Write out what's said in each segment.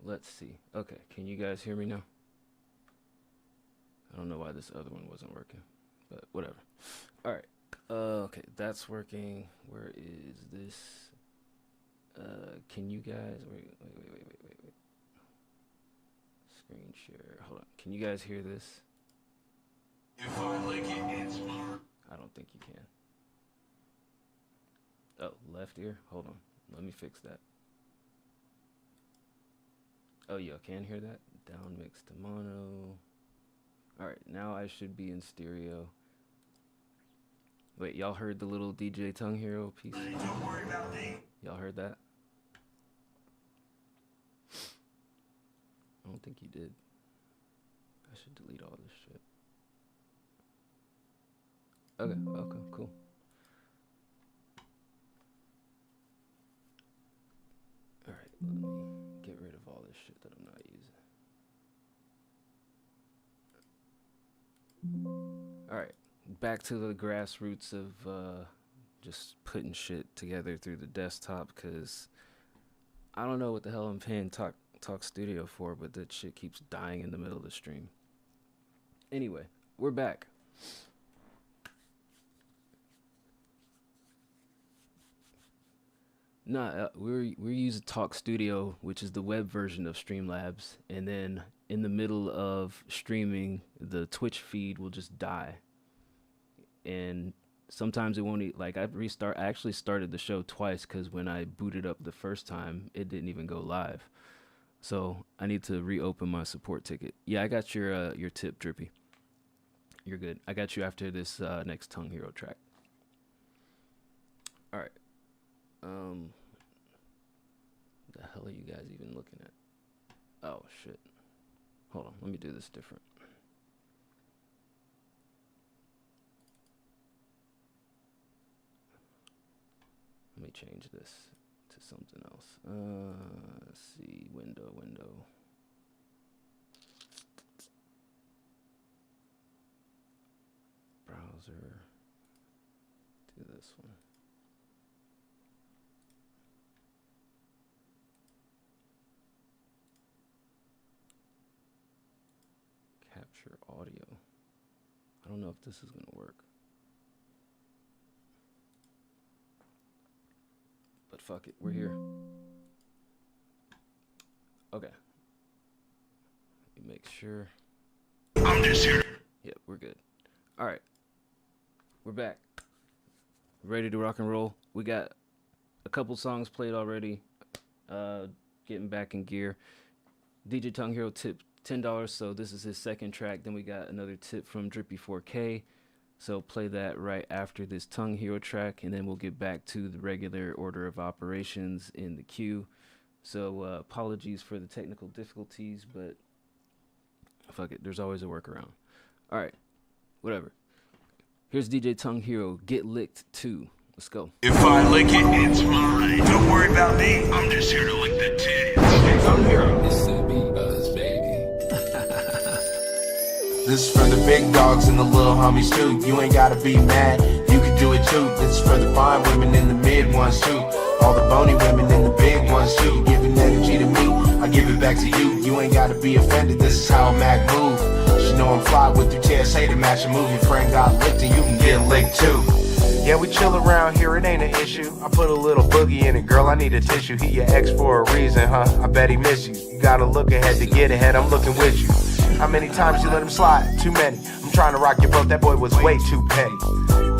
let's see. Okay, can you guys hear me now? I don't know why this other one wasn't working, but whatever. All right. Okay, that's working. Where is this? Can you guys wait. Screen share. Hold on. Can you guys hear this? If I like it, it's smart. I don't think you can. Oh, left ear. Hold on. Let me fix that. Oh, y'all can hear that? Down mix to mono. All right, now I should be in stereo. Wait, y'all heard the little DJ Tongue Hero piece? Don't worry about me. Y'all heard that? I don't think you did. I should delete all this shit. Okay, cool. Alright, let me get rid of all this shit that I'm not using. Alright, back to the grassroots of just putting shit together through the desktop, because I don't know what the hell I'm paying Talk Studio for, but that shit keeps dying in the middle of the stream. Anyway, we're back. Nah, we're using Talk Studio, which is the web version of Streamlabs, and then in the middle of streaming, the Twitch feed will just die. And sometimes it won't, like I actually started the show twice because when I booted up the first time, it didn't even go live. So I need to reopen my support ticket. Yeah, I got your tip, Drippy. You're good. I got you after this next Tongue Hero track. All right. The hell are you guys even looking at? Oh shit. Hold on, let me do this different. Let me change this to something else. Let's see, window. Browser. Do this one. Capture audio. I don't know if this is gonna work. But fuck it, we're here. Okay. Let me make sure. I'm just here. Yep, we're good. Alright. We're back. Ready to rock and roll. We got a couple songs played already. Getting back in gear. DJ Tongue Hero tipped $10, so this is his second track. Then we got another tip from Drippy 4K. So play that right after this Tongue Hero track, and then we'll get back to the regular order of operations in the queue. So apologies for the technical difficulties, but fuck it, there's always a workaround. All right, whatever. Here's DJ Tongue Hero, Get Licked 2. Let's go. If I lick it, it's mine. Don't worry about me. I'm just here to lick the titties. DJ Tongue Hero. It's the B-Buzz, baby. This is for the big dogs and the little homies too. You ain't gotta be mad, you can do it too. This is for the fine women and the mid ones too. All the bony women and the big ones too. You giving energy to me, I give it back to you. You ain't gotta be offended, this is how a Mac move. She know I'm fly with your TSA to match a move. Your friend got licked and you can get licked too. Yeah, we chill around here, it ain't an issue. I put a little boogie in it, girl, I need a tissue. He your ex for a reason, huh? I bet he miss you. You gotta look ahead to get ahead, I'm looking with you. How many times you let him slide? Too many. I'm trying to rock your boat, that boy was way too petty.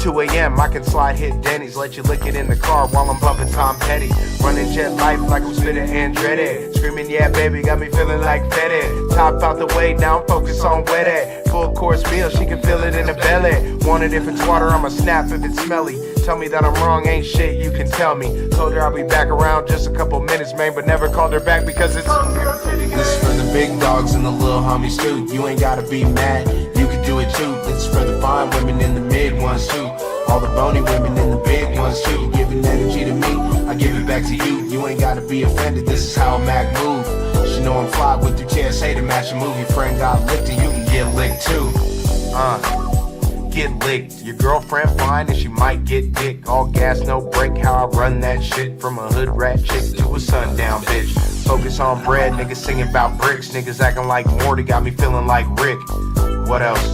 2 a.m. I can slide, hit Denny's, let you lick it in the car while I'm bumping Tom Petty. Running jet life like I'm spitting Andretti. Screaming, yeah, baby, got me feeling like Fetty. Top out the way, now I'm focused on wet it. Full course meal, she can feel it in the belly. Want it if it's water, I'ma snap if it's smelly. Tell me that I'm wrong, ain't shit you can tell me. Told her I'll be back around just a couple minutes, man, but never called her back because it's... This is for the big dogs and the little homies too. You ain't gotta be mad, you can do it too. This is for the fine women and the mid ones too. All the bony women and the big ones too. You giving energy to me, I give it back to you. You ain't gotta be offended, this is how a Mac move. She know I'm fly with your TSA to match a move. Your friend got licked and you can get licked too. Get licked. Your girlfriend fine and she might get dick. All gas, no break, how I run that shit. From a hood rat chick to a sundown bitch. Focus on bread, niggas singing about bricks. Niggas acting like Morty, got me feeling like Rick. What else?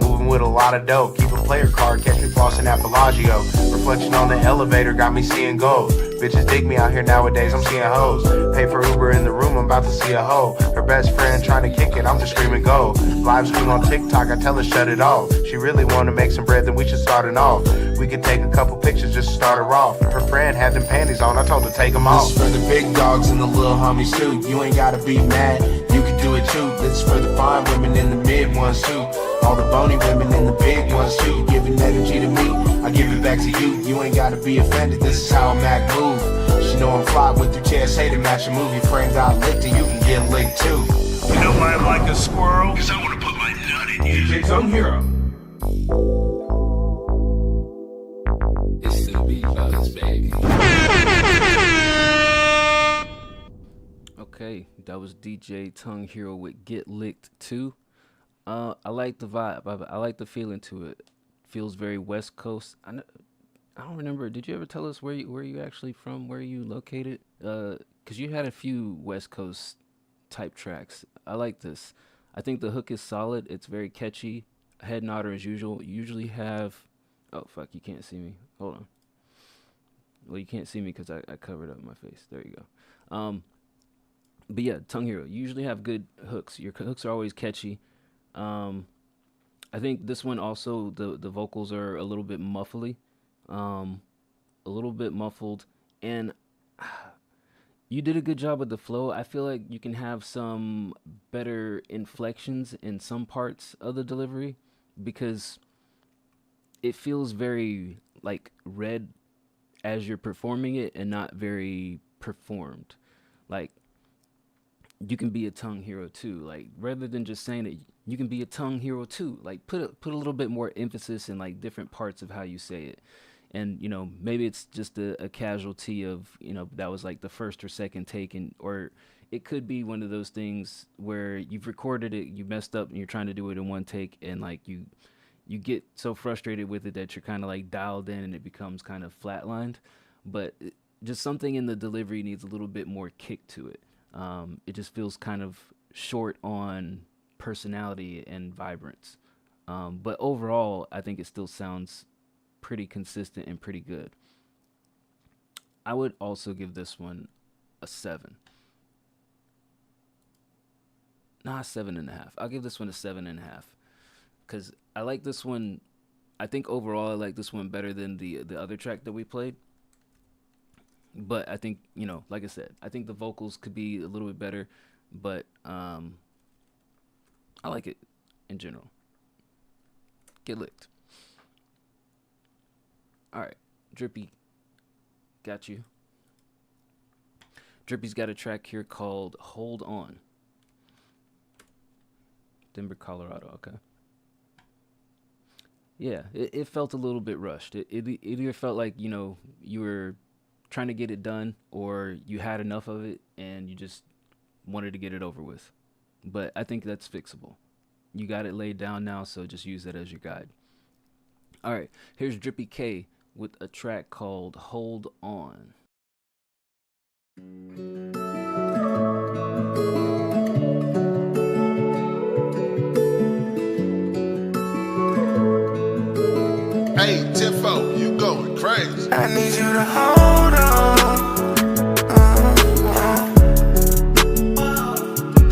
Moving with a lot of dope. Keep a player card, catch me flossing at Bellagio. Reflection on the elevator, got me seeing gold. Bitches dig me out here nowadays, I'm seeing hoes. Pay for Uber in the room, I'm about to see a hoe. Her best friend trying to kick it, I'm just screaming go. Live stream on TikTok, I tell her shut it off. She really wanna make some bread, then we should start it off. We could take a couple pictures just to start her off. Her friend had them panties on, I told her take them off. This is for the big dogs and the little homies too. You ain't gotta be mad, you can do it too. This is for the fine women and the mid ones too. All the bony women and the big ones too. You giving energy to me, I give it back to you. You ain't gotta be offended, this is how Mac move. She know I'm fly with your chest, hey to match a movie. Frame got licked and you can get licked too. You know why I'm like a squirrel? Cause I wanna put my nut in you. DJ Tongue Hero. It's the Beat Buzz, baby. Okay, that was DJ Tongue Hero with Get Licked 2. I like the vibe. I like the feeling to it. Feels very West Coast. I don't remember. Did you ever tell us where you actually from? Where you located? Cause you had a few West Coast type tracks. I like this. I think the hook is solid. It's very catchy. Head nodder as usual. You usually have. Oh fuck! You can't see me. Hold on. Well, you can't see me because I covered up my face. There you go. But yeah, Tongue Hero. You usually have good hooks. Your hooks are always catchy. I think this one also the vocals are a little bit muffly, a little bit muffled, and you did a good job with the flow. I feel like you can have some better inflections in some parts of the delivery because it feels very like read as you're performing it and not very performed. Like you can be a tongue hero too. Like rather than just saying it, you can be a tongue hero too. Like put a little bit more emphasis in like different parts of how you say it. And, you know, maybe it's just a casualty of, you know, that was like the first or second take, and or it could be one of those things where you've recorded it, you messed up, and you're trying to do it in one take, and like you get so frustrated with it that you're kind of like dialed in and it becomes kind of flatlined. But just something in the delivery needs a little bit more kick to it. It just feels kind of short on personality and vibrance. But overall, I think it still sounds pretty consistent and pretty good. I would also give this one a 7. Nah, 7.5. I'll give this one a 7.5 because I like this one. I think overall I like this one better than the other track that we played. But I think, you know, like I said, I think the vocals could be a little bit better, but I like it in general. Get licked. All right, Drippy, got you. Drippy's got a track here called Hold On. Denver, Colorado, okay. Yeah, it felt a little bit rushed. It either felt like, you know, you were trying to get it done or you had enough of it and you just wanted to get it over with. But I think that's fixable. You got it laid down now, so just use that as your guide. All right, here's Drippy K with a track called Hold On. Hey, Tiffo, you going crazy. I need you to hold on.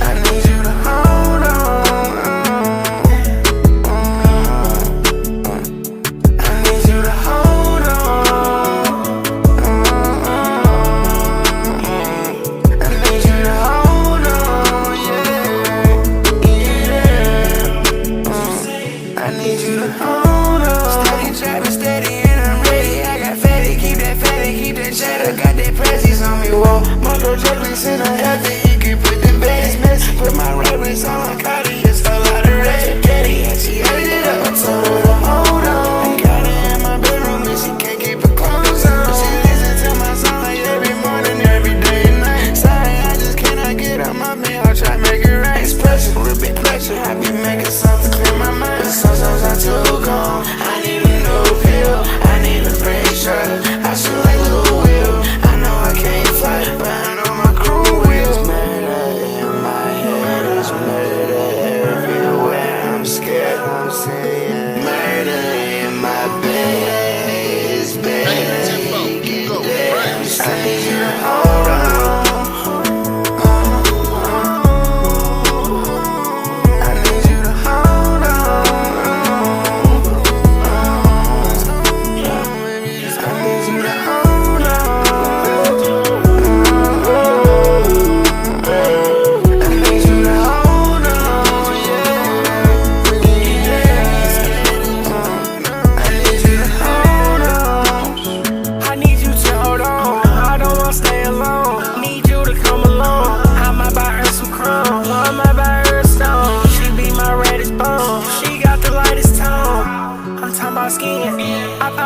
I need you to hold on. I need you to hold on. I need you to hold on, yeah. I need you to hold on. Steady trapping, steady, and I'm ready. I got fatty, keep that fatty, keep that cheddar. Got that presses on me, whoa. Mondo checklist in a healthy, you can put the base messy. Put my rappers on Cardi, it's a lot of red. Daddy, and she ate it up. I told her to hold on. Got her in my bedroom, and she can't keep her clothes on. She listen to my song like every morning, every day and night. Sorry, I just cannot get out my bed. I'll try to make it right. It's pressure, a little bit pressure. I be making something clear my mind. But sometimes I'm too gone. I need a new pill. I need a brain shot. I feel like Lil Will. I know I can't fly, but I know my crew will.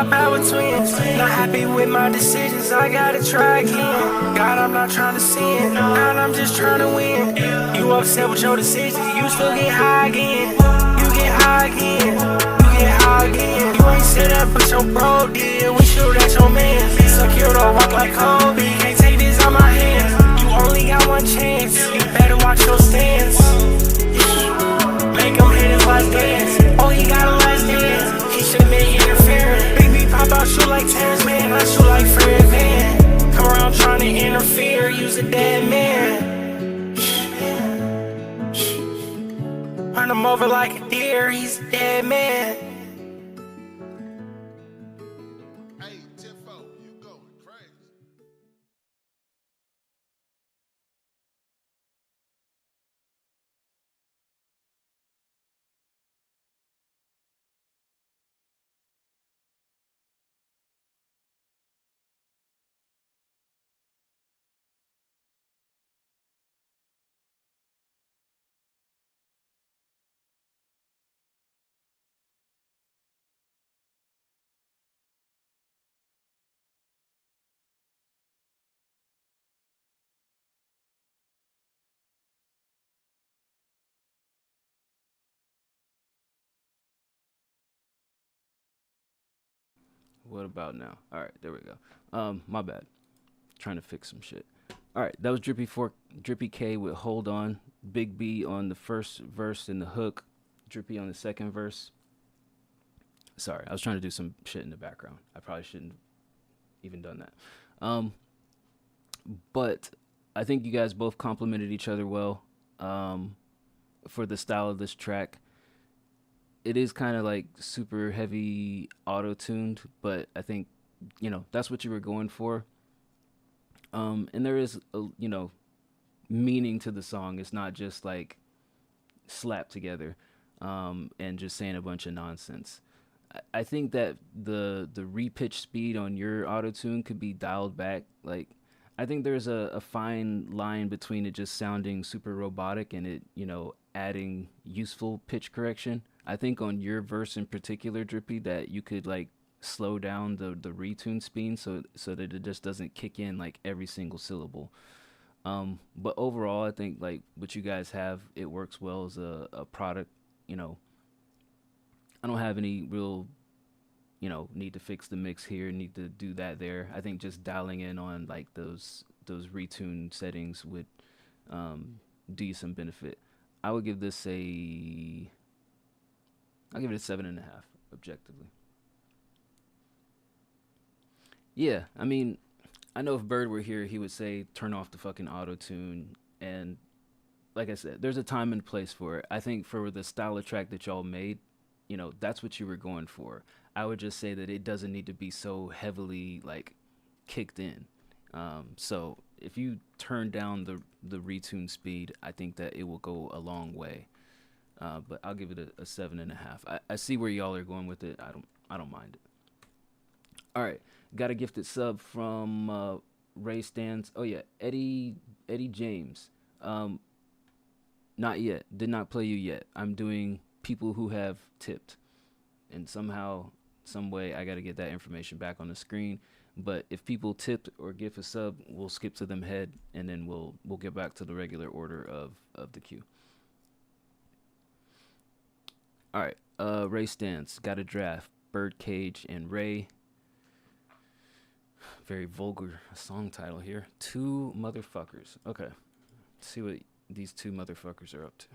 my power twins. Not happy with my decisions, I gotta try again. God, I'm not trying to sin, God, I'm just trying to win. You upset with your decisions, you still get high again. You get high again, you get high again. You ain't said that, but your bro did. We shoot at your man. Secure to walk like Kobe, can't take this on my hands. You only got one chance, you better watch your stance. Make him hit his last dance. Oh, he got a last dance. He should've been interfering. Big B pop out, shoot like Terrence, man. I shoot like Fred Van. Come around trying to interfere, use a dead man. Run him over like a deer, he's a dead man. Hey, Tifo, you going crazy. What about now? All right, there we go. My bad. Trying to fix some shit. All right, that was Drippy K with Hold On. Big B on the first verse and the hook. Drippy on the second verse. Sorry, I was trying to do some shit in the background. I probably shouldn't have even done that. But I think you guys both complimented each other well for the style of this track. It is kind of like super heavy auto-tuned, but I think, you know, that's what you were going for. And there is, you know, meaning to the song. It's not just like slapped together and just saying a bunch of nonsense. I think that the repitch speed on your auto-tune could be dialed back. Like, I think there's a fine line between it just sounding super robotic and it, you know, adding useful pitch correction. I think on your verse in particular, Drippy, that you could like slow down the retune speed so that it just doesn't kick in like every single syllable. But overall, I think like what you guys have, it works well as a product. You know, I don't have any real, you know, need to fix the mix here, need to do that there. I think just dialing in on like those retune settings would do you some benefit. I would give this I'll give it a 7.5 objectively. Yeah, I mean, I know if Bird were here, he would say turn off the fucking auto-tune. And like I said, there's a time and place for it. I think for the style of track that y'all made, you know, that's what you were going for. I would just say that it doesn't need to be so heavily like kicked in. So if you turn down the retune speed, I think that it will go a long way. But I'll give it a 7.5. I see where y'all are going with it. I don't mind it. All right, got a gifted sub from Ray Stans. Oh yeah, Eddie James. Not yet. Did not play you yet. I'm doing people who have tipped, and somehow, some way, I got to get that information back on the screen. But if people tipped or give a sub, we'll skip to them head, and then we'll get back to the regular order of the queue. All right, Ray Stance, got a draft, Birdcage and Ray. Very vulgar song title here. Two motherfuckers. Okay, let's see what these two motherfuckers are up to.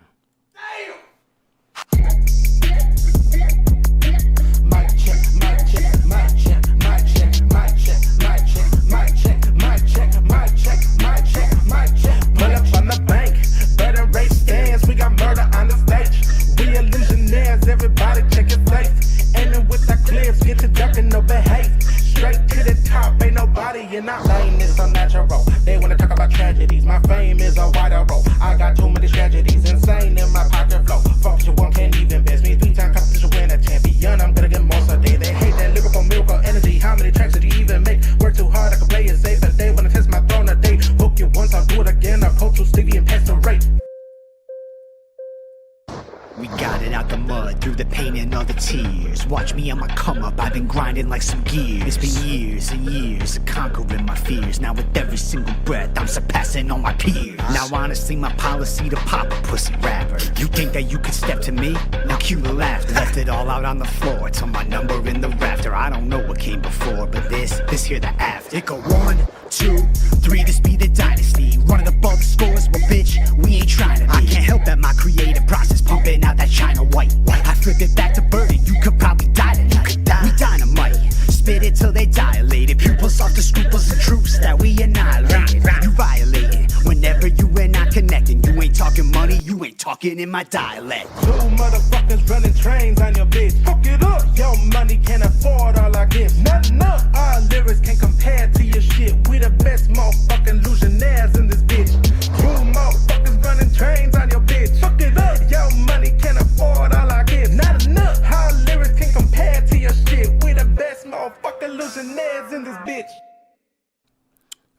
Mic check, mic check, mic check, mic check, mic check, mic check, mic check, mic check, mic check, mic check, mic check. Pull up on the bank, better Ray Stance, we got murder on the stage. Real engineers, everybody check your face. Ending with the clips, get to ducking, no behave. Straight to the top, ain't nobody in our lane, it's unnatural. They wanna talk about tragedies, my fame is a wider role. I got too many tragedies, insane in my pocket flow. Fuck you, one can't even best me. 3-time competition winner, champion, I'm gonna get more so day. They hate that lyrical miracle energy, how many tracks did you even make? Work too hard, I can play it safe, but they wanna test my throne, they hook you once, I'll do it again. I'm cold too sticky and pass the rate. We got it out the mud, through the pain and all the tears. Watch me on my come up, I've been grinding like some gears. It's been years and years of conquering my fears. Now with every single breath, I'm surpassing all my peers. Now honestly, my policy to pop a pussy rapper. You think that you could step to me? Now cue the laughter. Left it all out on the floor, till my number in the rafter. I don't know what came before, but this here the after. It go 1, 2, 3, this be the dynasty. Running up all the scores, well bitch, we ain't trying to be. I can't help that my creative process pumping out that China white. I flip it back to Bird and you could probably die tonight. We dynamite, spit it till they dilated. Pupils off the scruples and troops that we annihilated. You violated whenever you and I connecting. You ain't talking money, you ain't talking in my dialect. Two motherfuckers running trains on your bitch. Fuck it up, your money can't afford all our gifts. Nothing up, our lyrics can't compare to your shit. We the best motherfucking illusionaires in this bitch. Two motherfuckers running trains on your bitch. Fuck it up, your money can't afford all our gifts. Not enough, our lyrics can't compare to your shit. We the best motherfucking illusionaires in this bitch.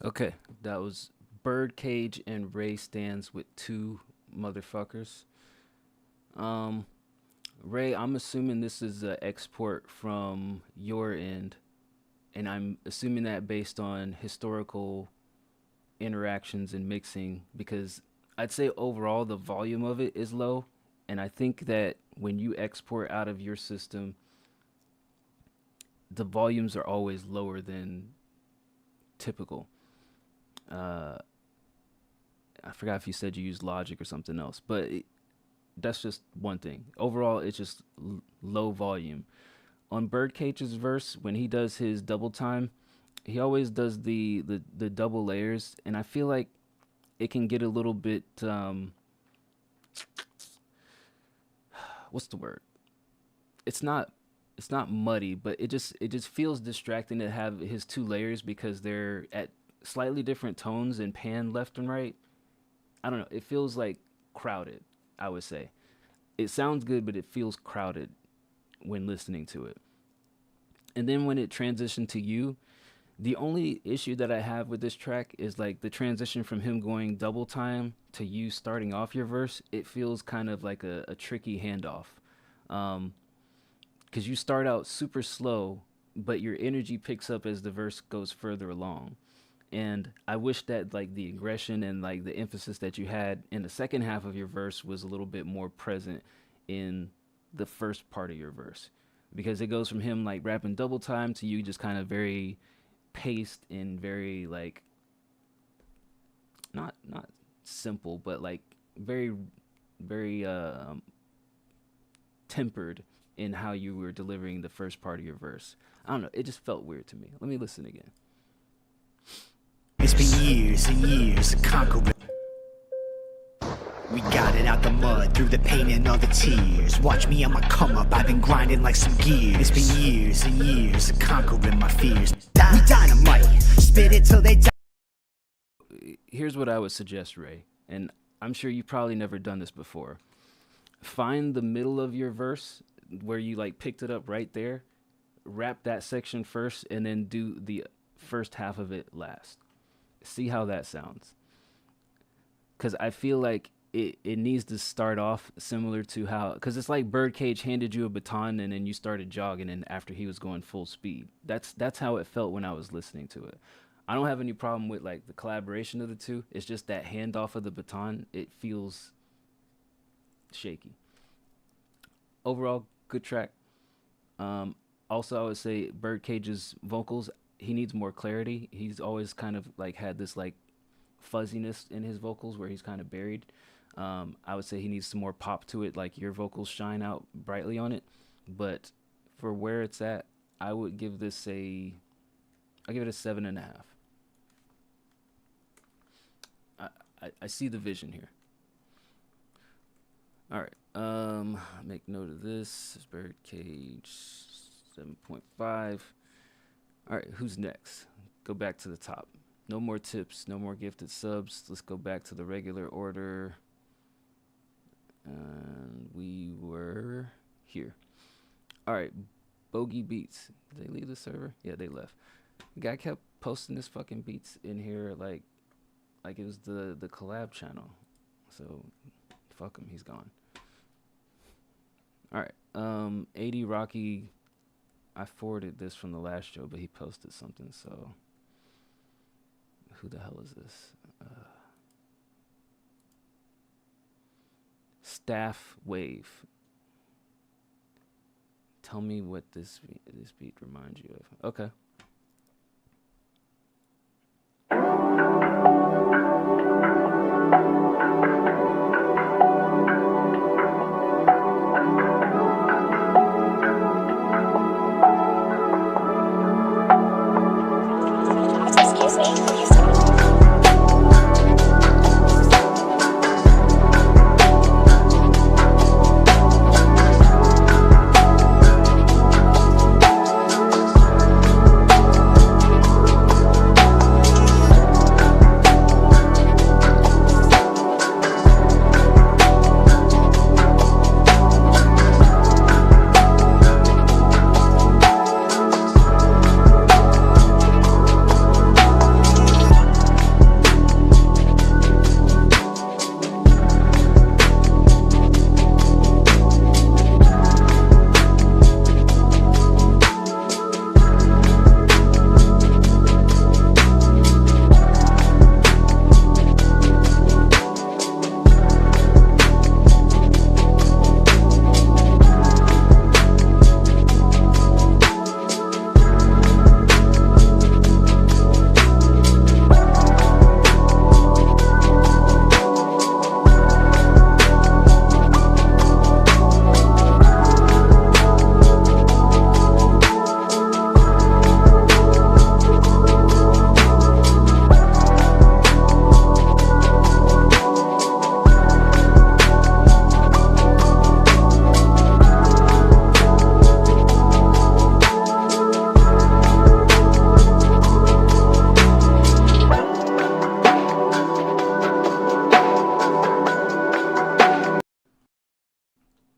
Okay, that was Birdcage and Ray Stans with Two Motherfuckers. Ray, I'm assuming this is an export from your end, and I'm assuming that based on historical interactions and mixing, because I'd say overall the volume of it is low, and I think that when you export out of your system, the volumes are always lower than typical. I forgot if you said you used Logic or something else, but that's just one thing. Overall, it's just low volume. On Birdcage's verse, when he does his double time, he always does the double layers, and I feel like it can get a little bit what's the word? It's not muddy, but it just feels distracting to have his two layers because they're at slightly different tones and pan left and right. I don't know. It feels like crowded, I would say. It sounds good, but it feels crowded when listening to it. And then when it transitioned to You, the only issue that I have with this track is like the transition from him going double time to you starting off your verse. It feels kind of like a tricky handoff. Because you start out super slow, but your energy picks up as the verse goes further along. And I wish that like the aggression and like the emphasis that you had in the second half of your verse was a little bit more present in the first part of your verse, because it goes from him like rapping double time to you just kind of very paced and very like not simple, but like very tempered in how you were delivering the first part of your verse. I don't know, it just felt weird to me. Let me listen again. It's been years and years of conquering. We got it out the mud, through the pain and all the tears. Watch me on my come up, I've been grinding like some gears. It's been years and years of conquering my fears. We dynamite, spit it till they die. Here's what I would suggest, Ray, and I'm sure you've probably never done this before. Find the middle of your verse where you like picked it up right there, rap that section first, and then do the first half of it last. See how that sounds. Because I feel like it needs to start off similar to how, because it's like Birdcage handed you a baton and then you started jogging, and after he was going full speed. That's how it felt when I was listening to it. I don't have any problem with like the collaboration of the two. It's just that handoff of the baton, it feels shaky. Overall, good track. Also, I would say Birdcage's vocals, he needs more clarity. He's always kind of like had this like fuzziness in his vocals where he's kind of buried. I would say he needs some more pop to it, like your vocals shine out brightly on it. But for where it's at, I would give this I'll give it a 7.5. I see the vision here. All right. Make note of this. Birdcage 7.5. All right, who's next? Go back to the top. No more tips, no more gifted subs. Let's go back to the regular order. And we were here. All right, Bogey Beats. Did they leave the server? Yeah, they left. The guy kept posting this fucking beats in here like it was the collab channel. So fuck him, he's gone. All right. AD Rocky, I forwarded this from the last show, but he posted something, so who the hell is this? Staff Wave. Tell me what this beat reminds you of. Okay. Excuse me.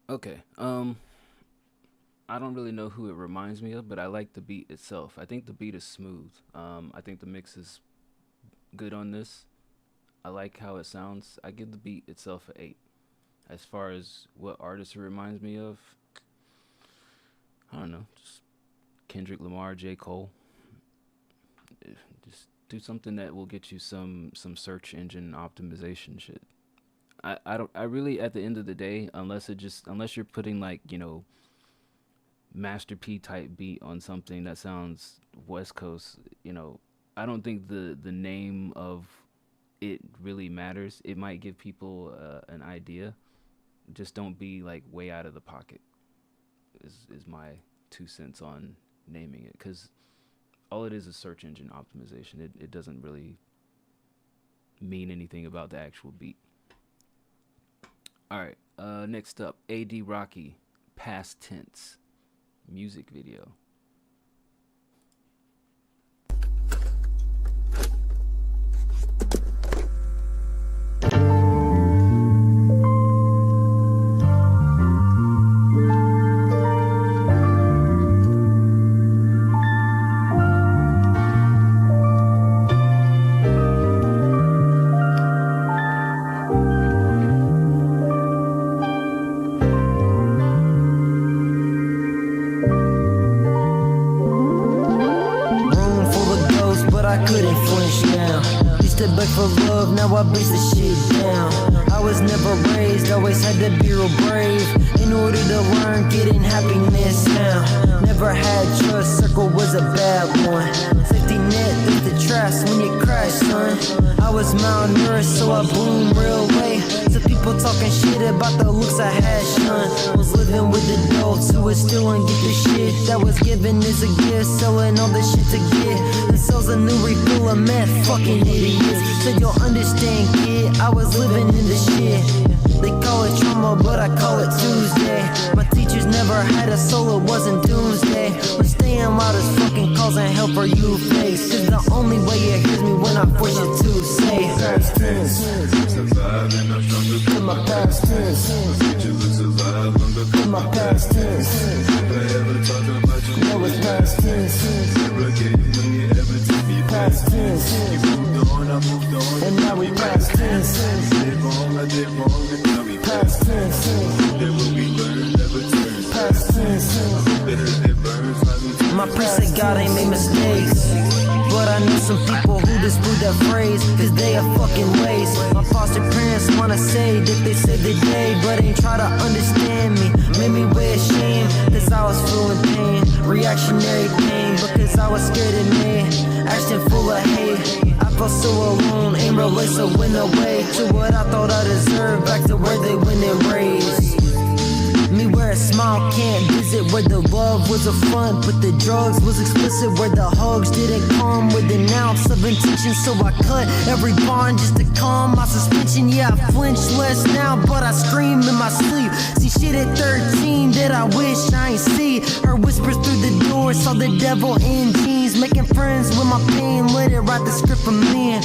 Okay. I don't really know who it reminds me of, but I like the beat itself. I think the beat is smooth. I think the mix is good on this. I like how it sounds. I give the beat itself an 8. As far as what artist it reminds me of, I don't know, just Kendrick Lamar, J. Cole. Just do something that will get you some search engine optimization shit. I really, at the end of the day, unless you're putting, like, you know, Master P type beat on something that sounds West Coast, you know, I don't think the name of it really matters. It might give people an idea. Just don't be, like, way out of the pocket is my 2 cents on naming it, because all it is search engine optimization. It doesn't really mean anything about the actual beat. All right, next up, AD Rocky, Past Tense, music video. Beg for love, now I base the shit down. I was never raised, always had to be real brave. In order to learn, getting happiness now. Never had trust, circle was a bad one. Safety net, through the trash when you crash, son. I was malnourished, so I bloomed real late. So people talking shit about the looks I had, son. Was living with adults who was stealing, get the shit that was given as a gift. Selling all the shit to get. And sells a new refill of meth, fucking idiots. Said you'll understand, kid, I was living in the shit. They call it trauma, but I call it Tuesday. My teachers never had a soul, it wasn't doomsday. But staying loud as fucking calls and help for you face. Cause the only way it hears me when I force you to say past tense. In my past tense. In my past tense. No, it's past tense. Past tense. And now we past tense. Past tense. tense. My priest said God ain't made mistakes, but I know some people who dispute that phrase, cause they are fucking waste. My foster parents wanna say that they saved the day, but ain't try to understand me. Made me wear shame, cause I was feeling pain. Reactionary pain, because I was scared of me. Action full of hate, I felt so alone. Ain't relate, so went away to what I thought I deserved, back to where they went and raised me, where a smile can't visit, where the love was a front, but the drugs was explicit, where the hugs didn't come with an ounce of intention. So I cut every bond just to calm my suspension. Yeah, I flinch less now, but I scream in my sleep. See shit at 13 that I wish I ain't see. Heard whispers through the door, saw the devil in jeans, making friends with my pain. Let it write the script for me.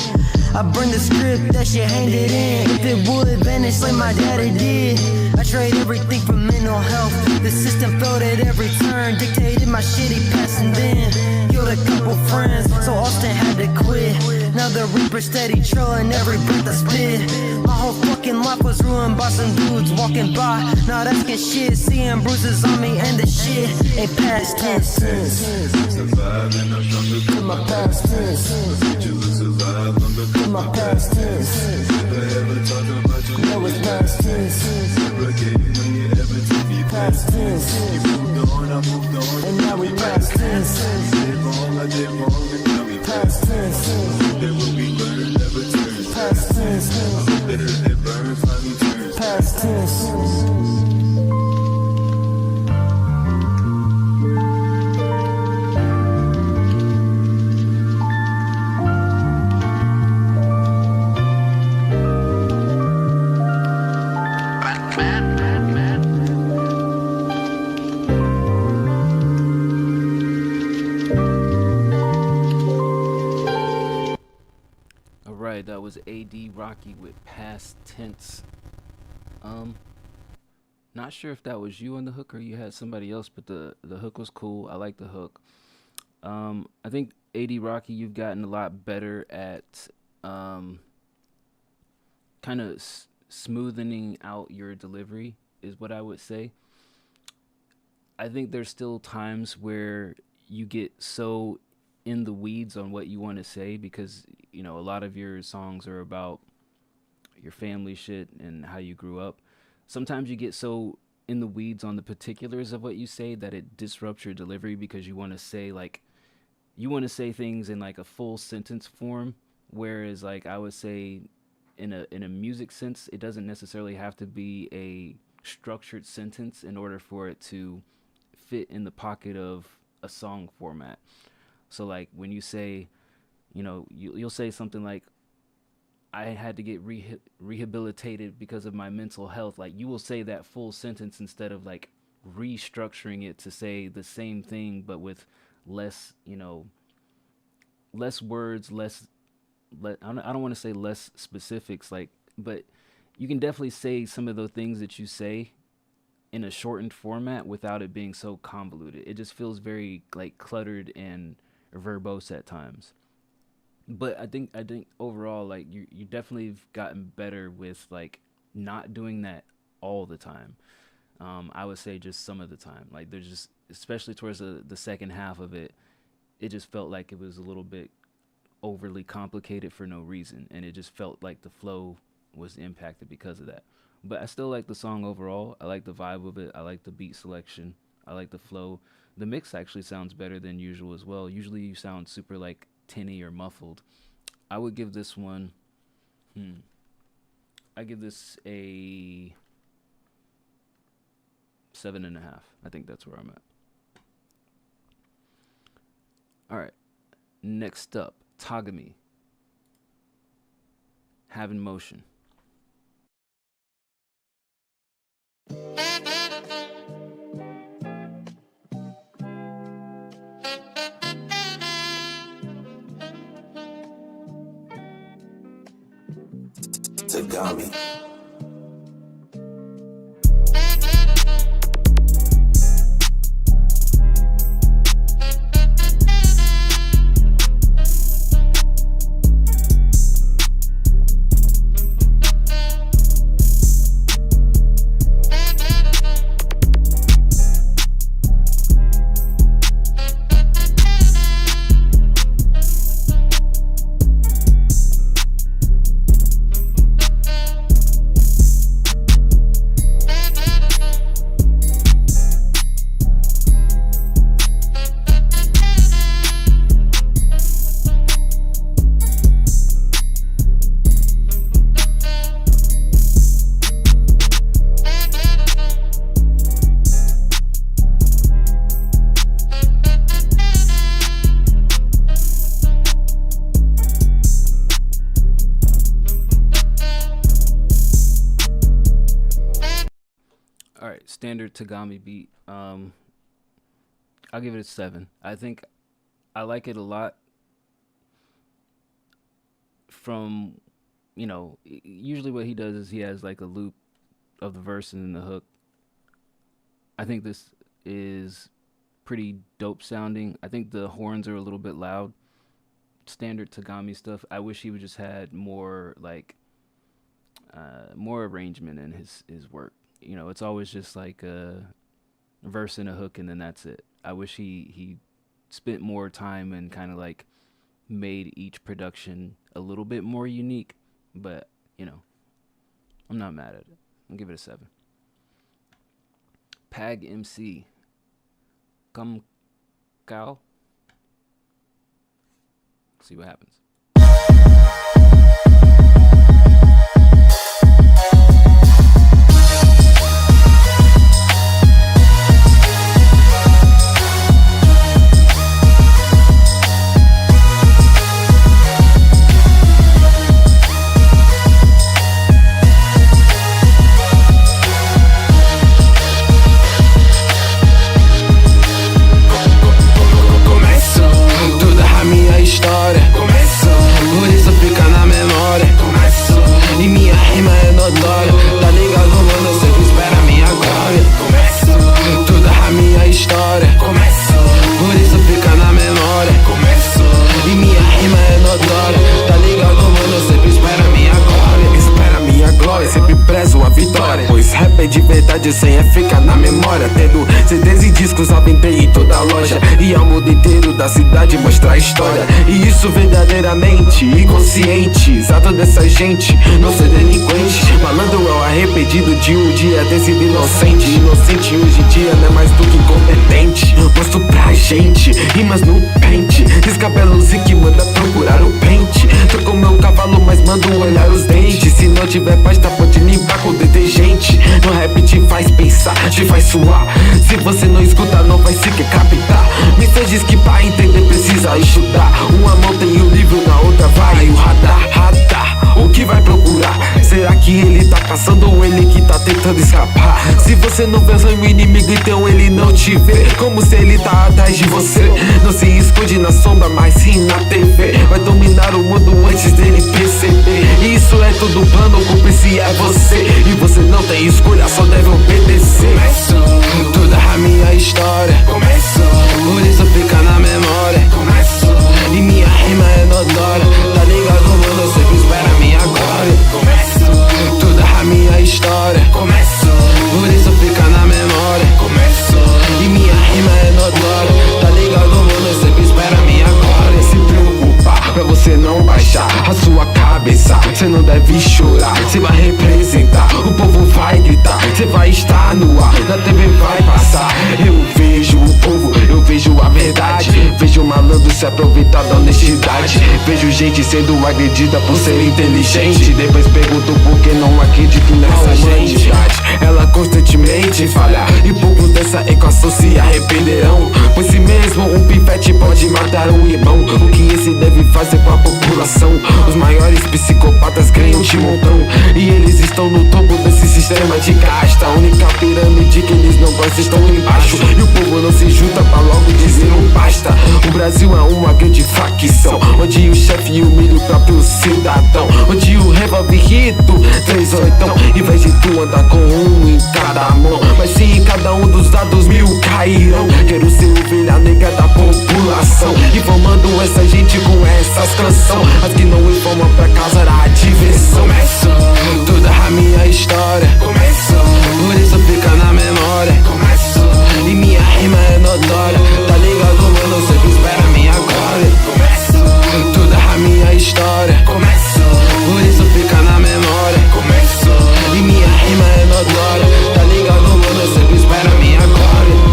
I bring the script, that shit handed in. If it would vanish like my daddy did, I trade everything for mental health. The system failed at every turn, dictated my shitty past, and then killed a couple friends, so Austin had to quit. Now the reaper steady trailing every breath I spit. My whole fucking life was ruined by some dudes walking by, not asking shit, seeing bruises on me, and the shit ain't past tense. In my past tense. In my past tense. Now it's past tense. Past tense. And now we past tense. Past tense. Past tense. Past tense. That was A.D. Rocky with Past Tense. Not sure if that was you on the hook or you had somebody else, but the hook was cool. I like the hook. I think A.D. Rocky, you've gotten a lot better at kind of smoothing out your delivery, is what I would say. I think there's still times where you get so in the weeds on what you want to say, because you know a lot of your songs are about your family shit and how you grew up. Sometimes you get so in the weeds on the particulars of what you say that it disrupts your delivery, because you want to say things in like a full sentence form, whereas like I would say in a music sense, it doesn't necessarily have to be a structured sentence in order for it to fit in the pocket of a song format. So like when you say, you know, you'll say something like, I had to get rehabilitated because of my mental health. Like you will say that full sentence instead of like restructuring it to say the same thing, but with less, you know, less words, I don't want to say less specifics, like, but you can definitely say some of the things that you say in a shortened format without it being so convoluted. It just feels very like cluttered and verbose at times. But I think overall, like you definitely have gotten better with like not doing that all the time. I would say just some of the time. Like there's just, especially towards the second half of it, it just felt like it was a little bit overly complicated for no reason, and it just felt like the flow was impacted because of that. But I still like the song overall. I like the vibe of it. I like the beat selection. I like the flow. The mix actually sounds better than usual as well. Usually you sound super like tinny or muffled. I would give this one, I give this a 7.5. I think that's where I'm at. All right. Next up, Tagami. Having Motion. Tagami. All right, standard Tagami beat. I'll give it a 7. I think I like it a lot from, usually what he does is he has like a loop of the verse and then the hook. I think this is pretty dope sounding. I think the horns are a little bit loud. Standard Tagami stuff. I wish he would just had more more arrangement in his work. It's always just like a verse and a hook and then that's it. I wish he spent more time and kind of like made each production a little bit more unique, but I'm not mad at it. I'll give it a 7. Pag MC. Come cow. See what happens. De verdade sem é fica na memória. Tendo CDs e discos à vender em toda loja, e ao mundo inteiro da cidade mostrar a história. E isso verdadeiramente inconsciente. Exato dessa gente, não ser delinquente. Malandro é o arrependido de um dia ter sido inocente. Inocente hoje em dia não é mais do que incompetente. Mostro pra gente, rimas no pente. Descabelos e que manda procurar o pente. Tô com meu cavalo, mas mando olhar os dentes. Se não tiver pasta, pode limpar com detergente. No rap te faz pensar, te faz suar. Se você não escuta, não vai sequer captar. Me diz que pra entender precisa estudar. Uma mão tem o livro, na outra vai o radar. Radar, o que vai procurar? Será que ele tá caçando ou ele que tá tentando escapar? Se você não vê o inimigo, então ele não te vê. Como se ele tá atrás de você. Não se esconde na sombra, mas sim na TV. Vai dominar o mundo antes dele perceber. Isso é tudo plano, o cúmplice é você. E você não tem escolha, só deve obedecer. Começou toda a minha história. Começou, por isso fica na memória. Começou, e minha rima é notória. Tá ligado, mano, sempre espera a minha glória. Começou toda a minha história. Começou, por isso fica na memória. Começou, e minha rima é notória. Tá ligado, mano, sempre espera a minha glória. Se preocupar pra você não baixar a sua cabeça. Você não deve chorar, você vai representar. O povo vai gritar, você vai estar no ar. Na TV vai passar. Eu vejo o povo, eu vejo a verdade. Vejo malandro se aproveitar da honestidade. Vejo gente sendo agredida por ser inteligente. Depois pergunto por que não acredito nessa gente. Ela constantemente falha, e poucos dessa equação se arrependerão. Pois se mesmo um pivete pode matar um irmão, o que esse deve fazer com a população? Os maiores psicopatas ganham de montão, e eles estão no topo desse sistema de casta. A única pirâmide que eles não gostam estão embaixo, e o povo não se junta pra logo dizer um basta. O Brasil é uma grande facção, onde o chefe humilha o próprio cidadão, onde o revólver rito 38, em vez de tu andar com um em cada mão, mas sim em cada um dos lados 1000 cairão. Quero ser ovelha negra da população, informando essa gente com essas canções. As que não informam pra causar a diversão. Começou toda a minha história. Começou, por isso fica na memória. Começou, e minha rima é notória. Tá ligado, mano, sempre espera a minha glória. Começou toda a minha história. Começou, por isso fica na memória. Começou, e minha rima é notória. Tá ligado, mano, sempre espera a minha glória.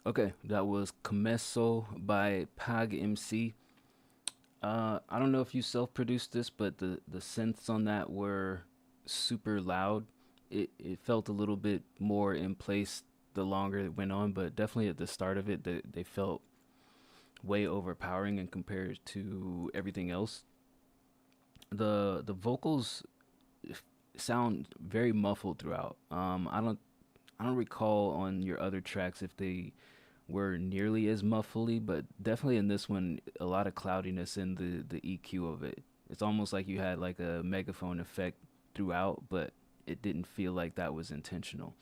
Okay, that was Começo by Pag MC. I don't know if you self-produced this, but the synths on that were super loud. It felt a little bit more in place the longer it went on, but definitely at the start of it, they felt way overpowering and compared to everything else. The vocals sound very muffled throughout. I don't recall on your other tracks if they were nearly as muffly, but definitely in this one, a lot of cloudiness in the EQ of it. It's almost like you had like a megaphone effect throughout, but it didn't feel like that was intentional.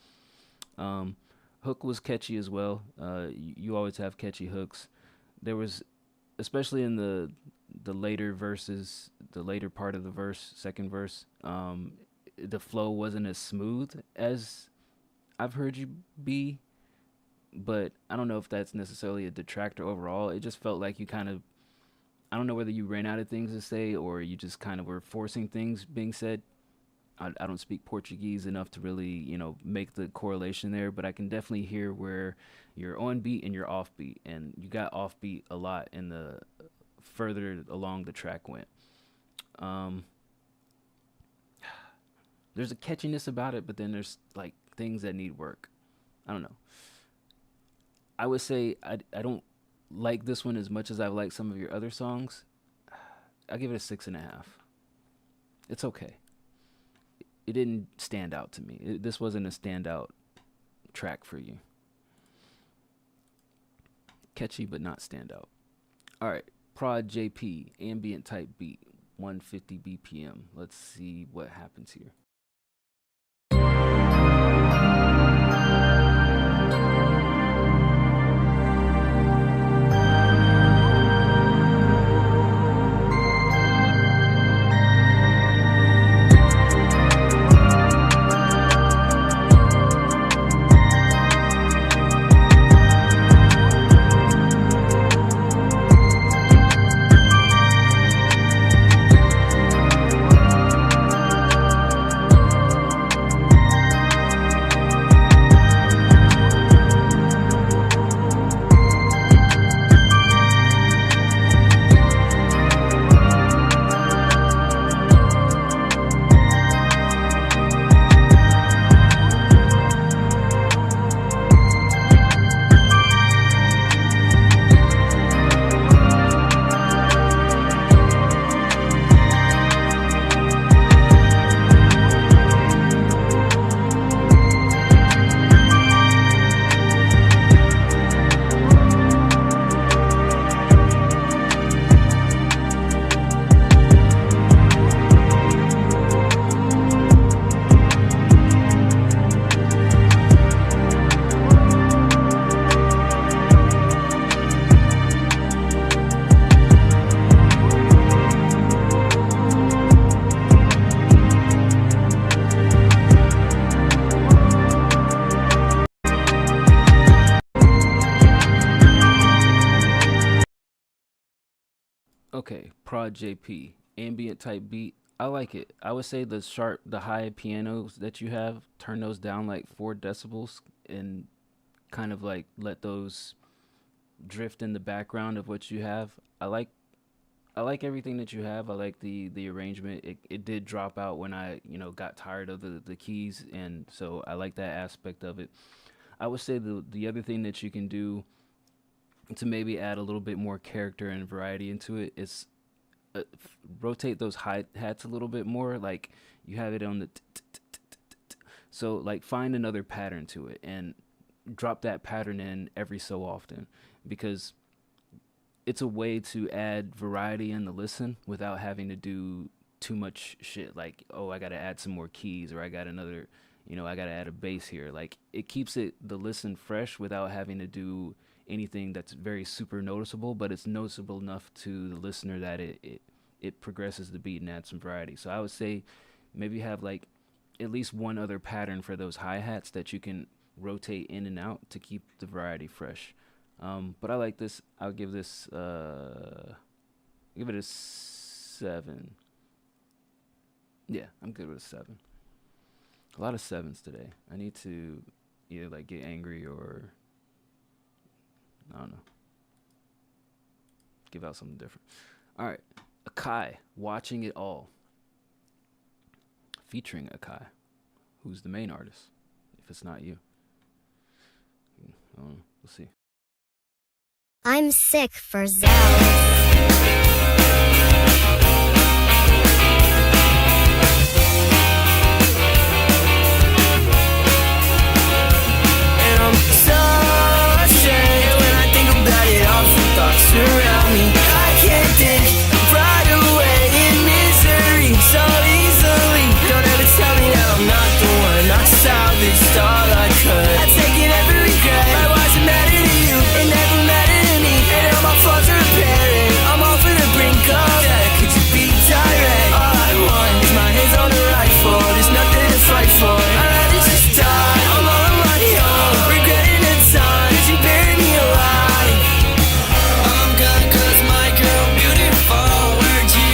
Hook was catchy as well. You always have catchy hooks. There was, especially in the later verses, the later part of the verse, second verse, the flow wasn't as smooth as I've heard you be, but I don't know if that's necessarily a detractor overall. It just felt like you kind of, I don't know whether you ran out of things to say or you just kind of were forcing things being said. I don't speak Portuguese enough to really, make the correlation there, but I can definitely hear where you're on beat and you're off beat, and you got off beat a lot in the further along the track went. There's a catchiness about it, but then there's like things that need work. I don't know. I would say I don't like this one as much as I like some of your other songs. I'll give it a 6.5. It's okay. It didn't stand out to me. This wasn't a standout track for you. Catchy, but not standout. All right. Prod JP, ambient type beat, 150 BPM. Let's see what happens here. Okay, Prod JP, ambient type beat. I like it. I would say the high pianos that you have, turn those down like 4 decibels and kind of like let those drift in the background of what you have. I like everything that you have. I like the arrangement. It did drop out when I, got tired of the keys, and so I like that aspect of it. I would say the other thing that you can do to maybe add a little bit more character and variety into it is rotate those hi-hats a little bit more. Like you have it on the so like find another pattern to it and drop that pattern in every so often, because it's a way to add variety in the listen without having to do too much shit. Like, oh, I got to add some more keys, or I got another, I got to add a bass here. Like it keeps the listen fresh without having to do anything that's very super noticeable, but it's noticeable enough to the listener that it progresses the beat and adds some variety. So I would say maybe have like at least one other pattern for those hi-hats that you can rotate in and out to keep the variety fresh. But I like this. I'll give this give it a 7. Yeah, I'm good with a 7. A lot of 7s today. I need to either like get angry or I don't know, give out something different. All right, Akai, Watching It All, featuring Akai, who's the main artist, if it's not you. We'll see. I'm sick for Zell. And I'm so ashamed when I think about it. Awful thoughts surround me. I can't think right away in misery so easily. Don't ever tell me that I'm not the one. I salvaged all I could. I take it every regret. I wasn't matter to you, it never mattered to me. And all my flaws are apparent. I'm off the brink of death. Could you be direct? All I want is my hands on the rifle. There's nothing to fight for. I'd rather just die. I'm all on my own, regretting the time that you buried me alive. I'm gone 'cause my girl beautiful. Where'd you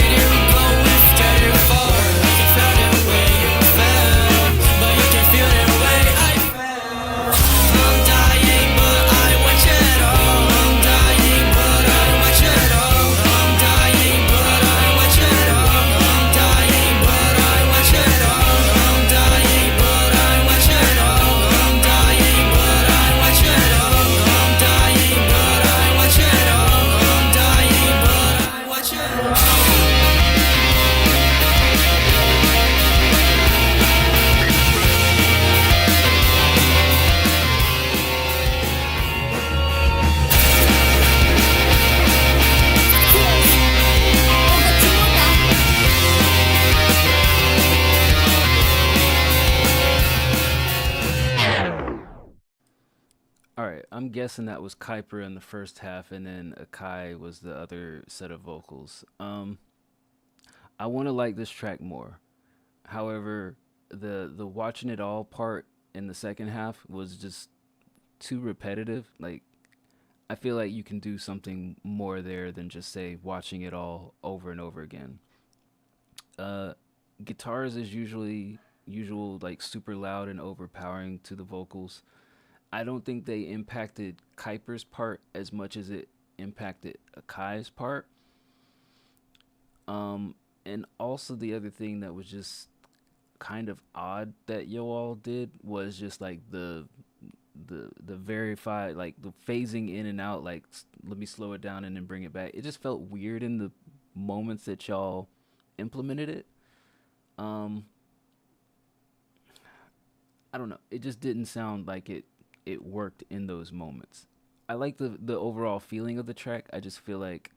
go with Skyfall? I can feel the way you felt, but you can feel the way I felt. I'm dying, but I want you at all. I'm dying, but I want you at all. I'm dying, but I want you at all. I'm dying, but I want you at all. I'm dying, but I want you at all. I'm dying, but I want you at all. I'm dying, but I want you at all. I'm dying, but I want you at all. All right, I'm guessing that was Kuiper in the first half, and then Akai was the other set of vocals. I want to like this track more. However, the watching it all part in the second half was just too repetitive. Like, I feel like you can do something more there than just say watching it all over and over again. Guitars is usual, like super loud and overpowering to the vocals. I don't think they impacted Kuiper's part as much as it impacted Akai's part. And also the other thing that was just kind of odd that Yoel did was just like the verified, like the phasing in and out, like let me slow it down and then bring it back. It just felt weird in the moments that y'all implemented it. I don't know. It just didn't sound like it worked in those moments. I like the overall feeling of the track. I just feel like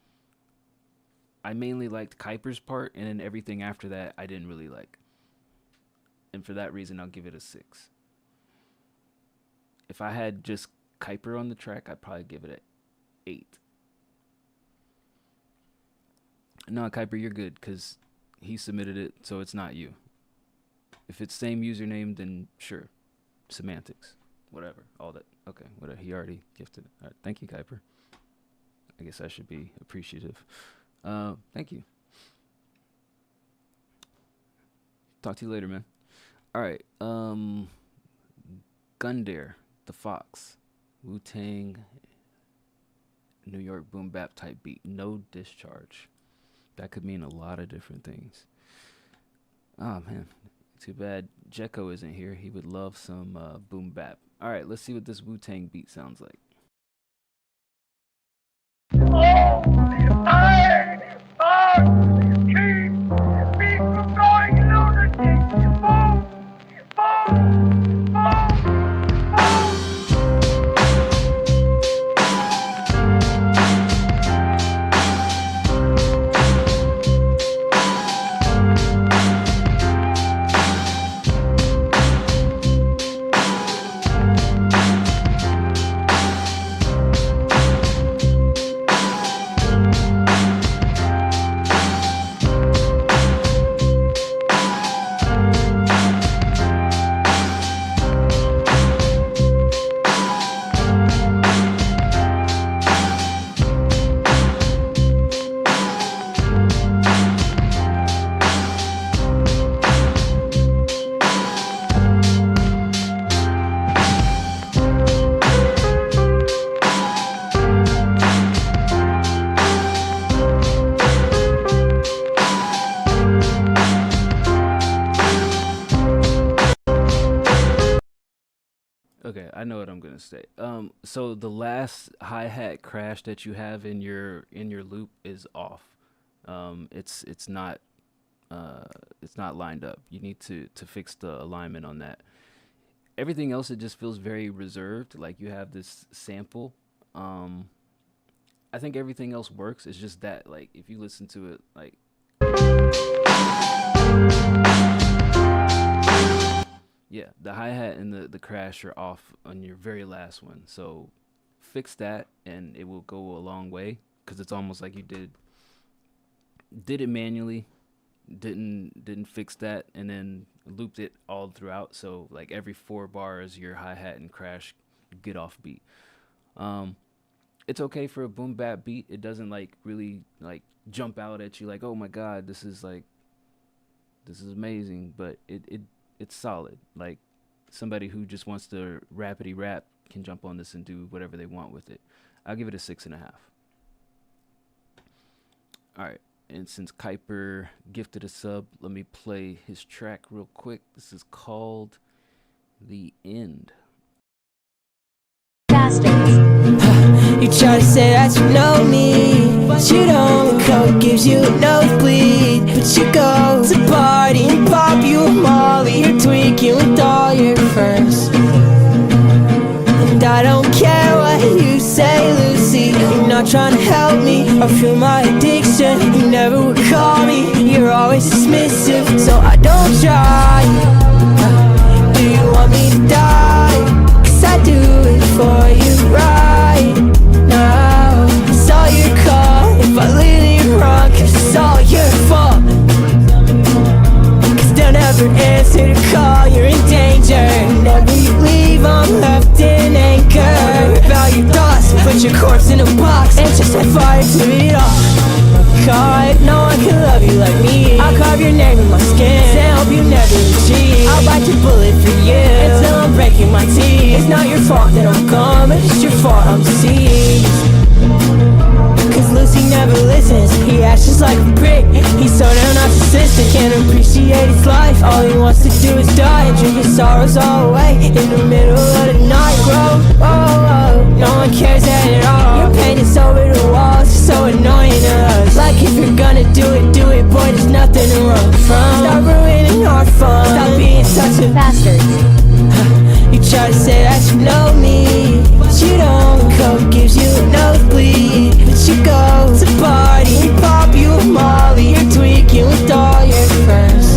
I mainly liked Kuiper's part, and then everything after that I didn't really like. And for that reason, I'll give it a 6. If I had just Kuiper on the track, I'd probably give it an 8. No, Kuiper, you're good, because he submitted it, so it's not you. If it's same username, then sure. Semantics. Whatever. All that. Okay, whatever. He already gifted it. All right, thank you, Kuiper. I guess I should be appreciative. Thank you. Talk to you later, man. All right. Gundare, The Fox, Wu-Tang, New York boom bap type beat. No discharge. That could mean a lot of different things. Oh man, too bad Jekko isn't here. He would love some boom bap. All right, let's see what this Wu-Tang beat sounds like. I know what I'm gonna say. So the last hi-hat crash that you have in your loop is off. It's not lined up. You need to fix the alignment on that. Everything else, it just feels very reserved. Like you have this sample. I think everything else works. It's just that, like, if you listen to it, like, yeah, the hi-hat and the crash are off on your very last one. So fix that and it will go a long way, because it's almost like you did it manually, didn't fix that, and then looped it all throughout. So like every 4 bars, your hi-hat and crash get off beat. It's okay for a boom bap beat. It doesn't like really like jump out at you like, oh my god, this is amazing, but it's solid. Like somebody who just wants to rapidy rap can jump on this and do whatever they want with it. I'll give it a 6.5. All right, and since Kuiper gifted a sub, let me play his track real quick. This is called The End. You try to say that you know me, but you don't. The coke gives you a nosebleed, but you go to party and pop you a molly. You're tweaking with all your friends, and I don't care what you say, Lucy. You're not trying to help me or feel my addiction. You never would call me, you're always dismissive, so I don't try. Do you want me to die? 'Cause I do it for you right now. It's all your call if I leave you wrong, 'cause it's all your fault. 'Cause don't ever answer the call, you're in danger. Whenever you leave, I'm left in anger. Rip out your thoughts, put your corpse in a box, and just set fire to it all. God, no one can love you like me. I'll carve your name in my skin to help you never cheat. I'll bite your bullet for you until I'm breaking my teeth. It's not your fault that I'm gone, but it's your fault I'm deceased. 'Cause Lucy never listens, he acts just like a prick. He's so damn narcissistic, can't appreciate his life. All he wants to do is die and drink his sorrows all away in the middle of the night, bro. Oh, no one cares at all. Your pain is over the walls, it's so annoying to us. Like if you're gonna do it, boy, there's nothing to run from. Stop ruining our fun, stop being such a bastard. You try to say that you know me, but you don't. Coke gives you a nosebleed, but you go to party and pop you a molly. You're tweaking with all your friends,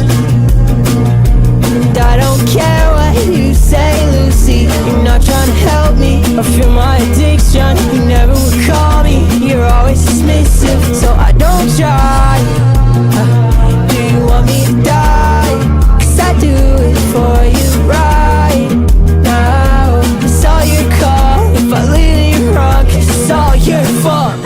and I don't care what you say, Lucy. You're not trying to help me or feel my addiction. You never would call me, you're always dismissive, so I don't try. Do you want me to die? 'Cause I do it for you right now. It's all your call if I leave you wrong, 'cause it's all your fault.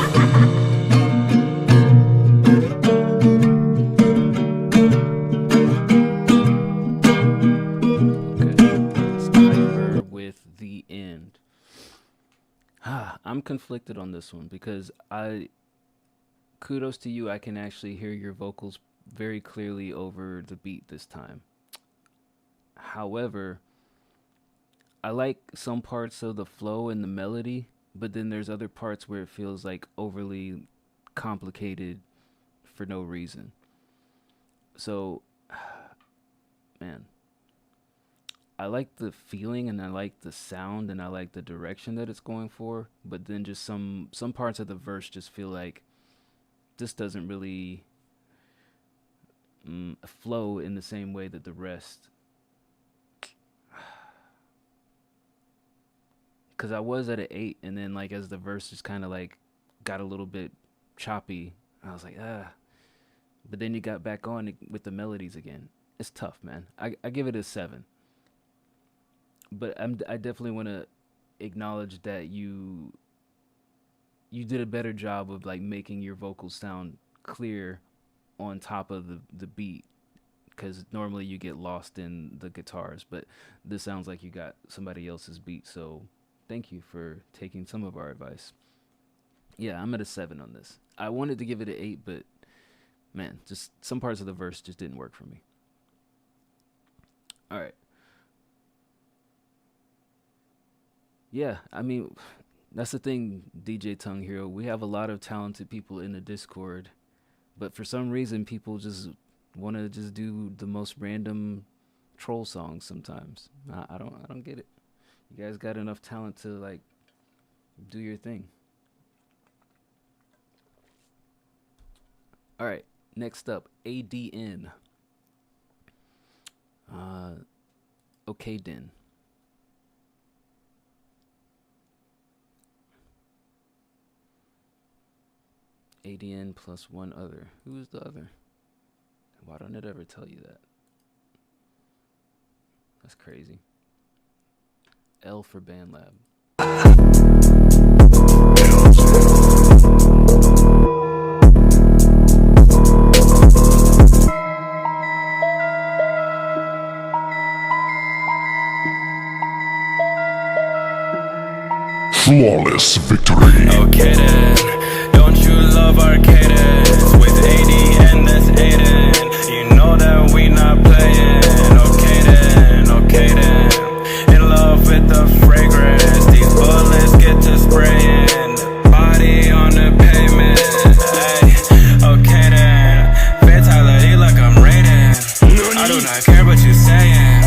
With The End. I'm conflicted on this one because kudos to you, I can actually hear your vocals very clearly over the beat this time. However, I like some parts of the flow and the melody, but then there's other parts where it feels like overly complicated for no reason. So, man, I like the feeling and I like the sound and I like the direction that it's going for, but then just some parts of the verse just feel like this doesn't really flow in the same way that the rest. Because I was at an 8, and then like as the verse just kind of like got a little bit choppy, I was like, but then you got back on with the melodies again. It's tough, man. I give it a 7. But I definitely want to acknowledge that you did a better job of like making your vocals sound clear on top of the beat, because normally you get lost in the guitars, but this sounds like you got somebody else's beat. So thank you for taking some of our advice. Yeah, I'm at a 7 on this. I wanted to give it an 8, but man, just some parts of the verse just didn't work for me. All right. Yeah, I mean, that's the thing, DJ Tongue Hero. We have a lot of talented people in the Discord, but for some reason, people just want to just do the most random troll songs sometimes. I don't get it. You guys got enough talent to like do your thing. All right, next up, ADN. Okay, Den. ADN plus one other. Who is the other? Why don't it ever tell you that? That's crazy. L for BandLab. Flawless victory. Okay then, don't you love arcades with ADN, that's Aiden. You know that we not playing. Okay then, in love with the fragrance. These bullets get to spraying, body on the pavement. Ay, okay then, fatality like I'm raiding. I do not care what you saying.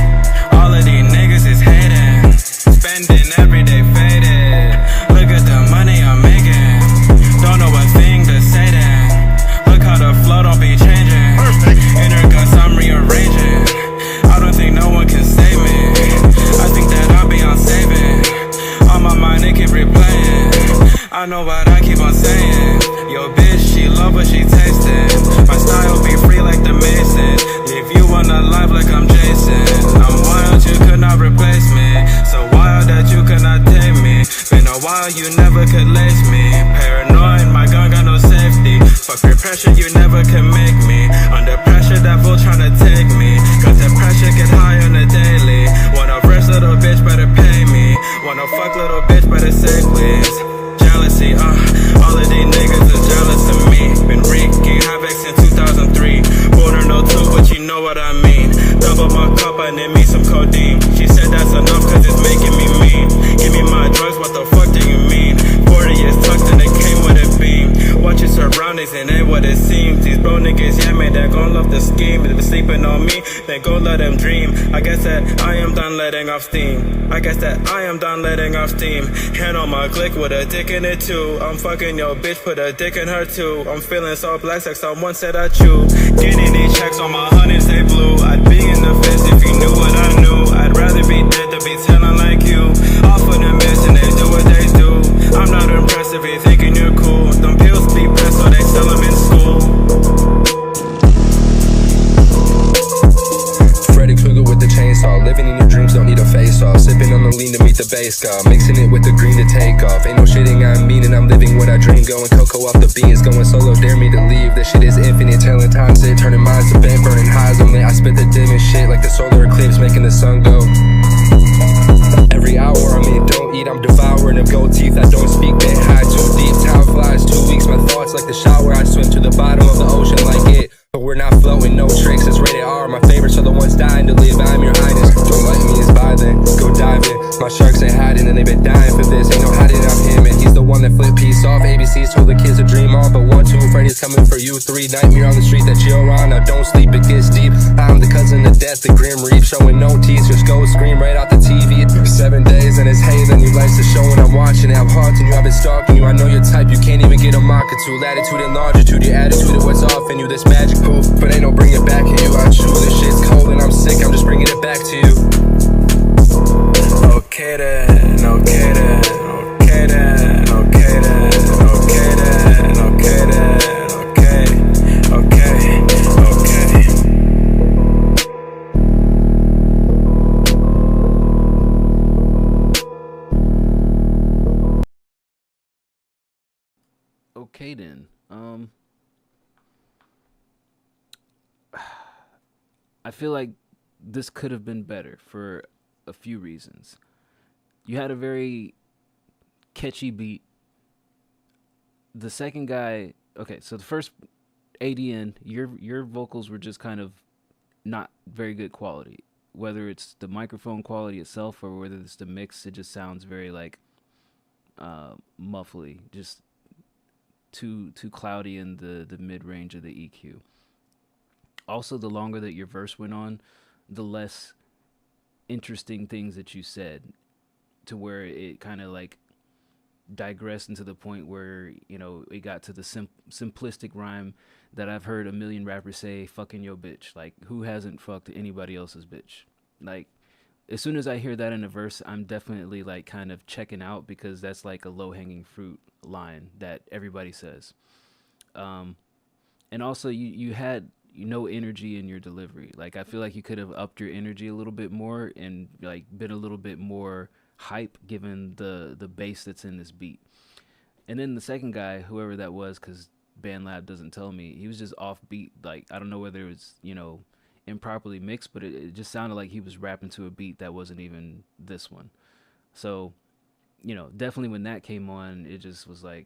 All of these niggas is hating, spending every day faded. Look at the money I'm making, don't know a thing to say then. Look how the flow don't be changing. Inner guts I'm rearranging. I don't think no one can save me. I think that I'll be on saving. On my mind they keep replaying. I know what I keep on saying. Yo bitch, she love what she tasting. My style be free like the Mason. Leave you on the life like I'm Jason. I'm wild, you could not replace me. So wild that you could not tame me. Been a while, you never could lace me. Paranoid, my gun got no safety. Fuck your pressure, you never can make me. Under pressure, that fool tryna take me. Got the pressure, get high on the daily. Wanna verse, little bitch, better pay me. Wanna fuck, little bitch, better say please. Jealousy, all of these niggas is jealous of me. Been wreaking havoc since 2003. Born or no two, but you know what I mean. Double my cup, I need me some codeine. She said that's enough cause it's making me mean. Give me my drugs, what the fuck do you mean? 40 years tucked and it came with a beam. Watch your surroundings and ain't what it seems. These bro niggas, yeah man, they gon' love the scheme. If they're sleeping on me, then go let them dream. I guess that I am done letting off steam. Hand on my click with a dick in it too. I'm fucking your bitch, put a dick in her too. I'm feeling so blessed like someone said I chew. Getting these checks on my hundreds, they blue. I'd be in the fence if you knew what I knew. I'd rather be dead than be telling like you. Off of the mess and they do what they do. I'm not impressed if you thinking you're cool. Them pills be pressed so they sell them in school. Freddy Krueger with the chainsaw. Living in your dreams, don't need a face off. Sipping on the lean to meet the bass god. Mixing it with the green to take off. Ain't no shitting I mean, and I'm living what I dream. Going cocoa off the beans, going solo, dare me to leave. This shit is infinite, telling time sit, turning minds to bed, burning highs only. I spit the dimmest shit like the solar eclipse, making the sun go. Every hour I'm in, don't eat, I'm devouring them gold teeth. I don't speak, bit high, too deep. Time flies, 2 weeks, my thoughts like the shower. I swim to the bottom of the ocean like it. But we're not floating, no tricks, it's rated R. My favorites are the ones dying to live, I'm your highness. Don't let me is by then, go dive in. My sharks ain't hiding and they been dying for this. Ain't no hiding, I'm him and he's the one that flipped peace off. ABC's told the kids to dream on, but 1, 2, Freddy's coming for you. 3, nightmare on the street that you're on. Now don't sleep, it gets deep. I'm the cousin of death, the grim reef, showing no teeth. Just go scream right out the TV. 7 days and it's hey, the new lights are showing. I'm watching it, I'm haunting you, I've been stalking you. I know your type, you can't even get a mock or two. Latitude and longitude, your attitude of what's off in you. This magic poof, but ain't no bring it back in you. I chew, this shit's cold and I'm sick, I'm just bringing it back to you. Okay then, okay then, okay then, okay then, okay then, okay then, okay, okay. Okay then. I feel like this could have been better for a few reasons. You had a very catchy beat. The second guy, okay, so the first ADN, your vocals were just kind of not very good quality. whether it's the microphone quality itself or whether it's the mix, it just sounds very like muffly, just too cloudy in the mid range of the EQ. Also, the longer that your verse went on, the less interesting things that you said, to where it kind of like digressed into the point where, you know, it got to the simplistic rhyme that I've heard a million rappers say, fucking your bitch. Like, who hasn't fucked anybody else's bitch? Like, as soon as I hear that in a verse, I'm definitely like kind of checking out, because that's like a low-hanging fruit line that everybody says. And also you had no energy in your delivery. Like, I feel like you could have upped your energy a little bit more and like been a little bit more hype given the bass that's in this beat. And then the second guy, whoever that was, because BandLab doesn't tell me, he was just off beat. Like, I don't know whether it was, you know, improperly mixed, but it just sounded like he was rapping to a beat that wasn't even this one. So, you know, definitely when that came on, it just was like,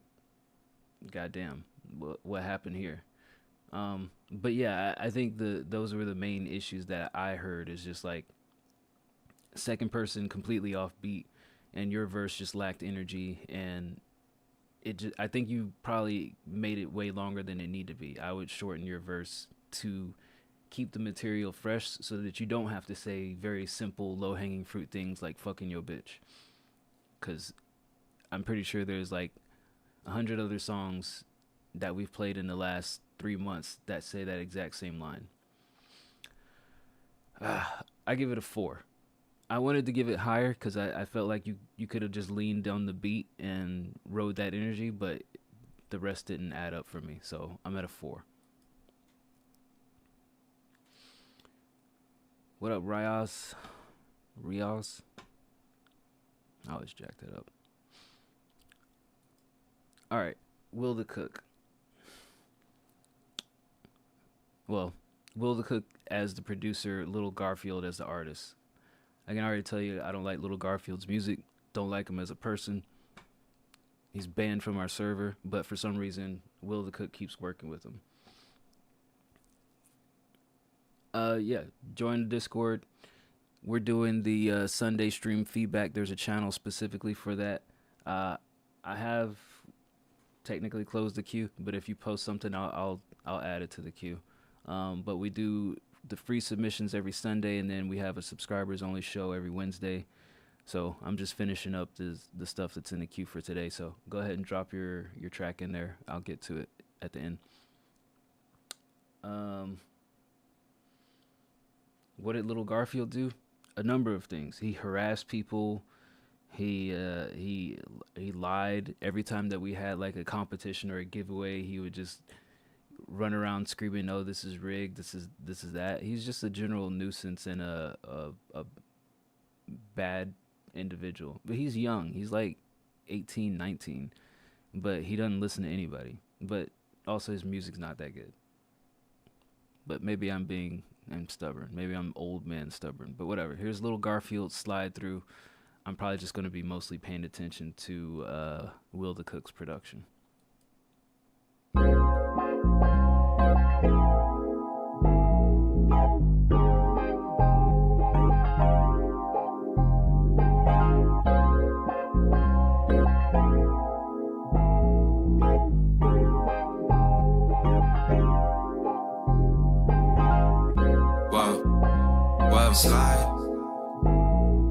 goddamn, what happened here? But yeah, I think those were the main issues that I heard, is just like second person completely off beat, and your verse just lacked energy, and I think you probably made it way longer than it needed to be. I would shorten your verse to keep the material fresh so that you don't have to say very simple low-hanging fruit things like fucking your bitch, because I'm pretty sure there's like 100 other songs that we've played in the last 3 months that say that exact same line. I give it a 4. I wanted to give it higher because I felt like you could have just leaned on the beat and rode that energy, but the rest didn't add up for me, so I'm at a 4. What up, Riaz? I always jack that up. All right, Will the Cook. Well, Will the Cook as the producer, Little Garfield as the artist. I can already tell you I don't like Little Garfield's music. Don't like him as a person. He's banned from our server, but for some reason, Will the Cook keeps working with him. Yeah, join the Discord. We're doing the Sunday stream feedback. There's a channel specifically for that. I have technically closed the queue, but if you post something, I'll add it to the queue. But we do the free submissions every Sunday, and then we have a subscribers only show every Wednesday. So I'm just finishing up the stuff that's in the queue for today. So go ahead and drop your track in there. I'll get to it at the end. What did Little Garfield do? A number of things. He harassed people. He lied every time that we had like a competition or a giveaway. He would just run around screaming, "Oh, this is rigged. This is that." He's just a general nuisance and a bad individual. But he's young. He's like 18, 19. But he doesn't listen to anybody. But also his music's not that good. But maybe I'm stubborn. Maybe I'm old man stubborn. But whatever. Here's Little Garfield Slide Through. I'm probably just going to be mostly paying attention to Will the Cook's production.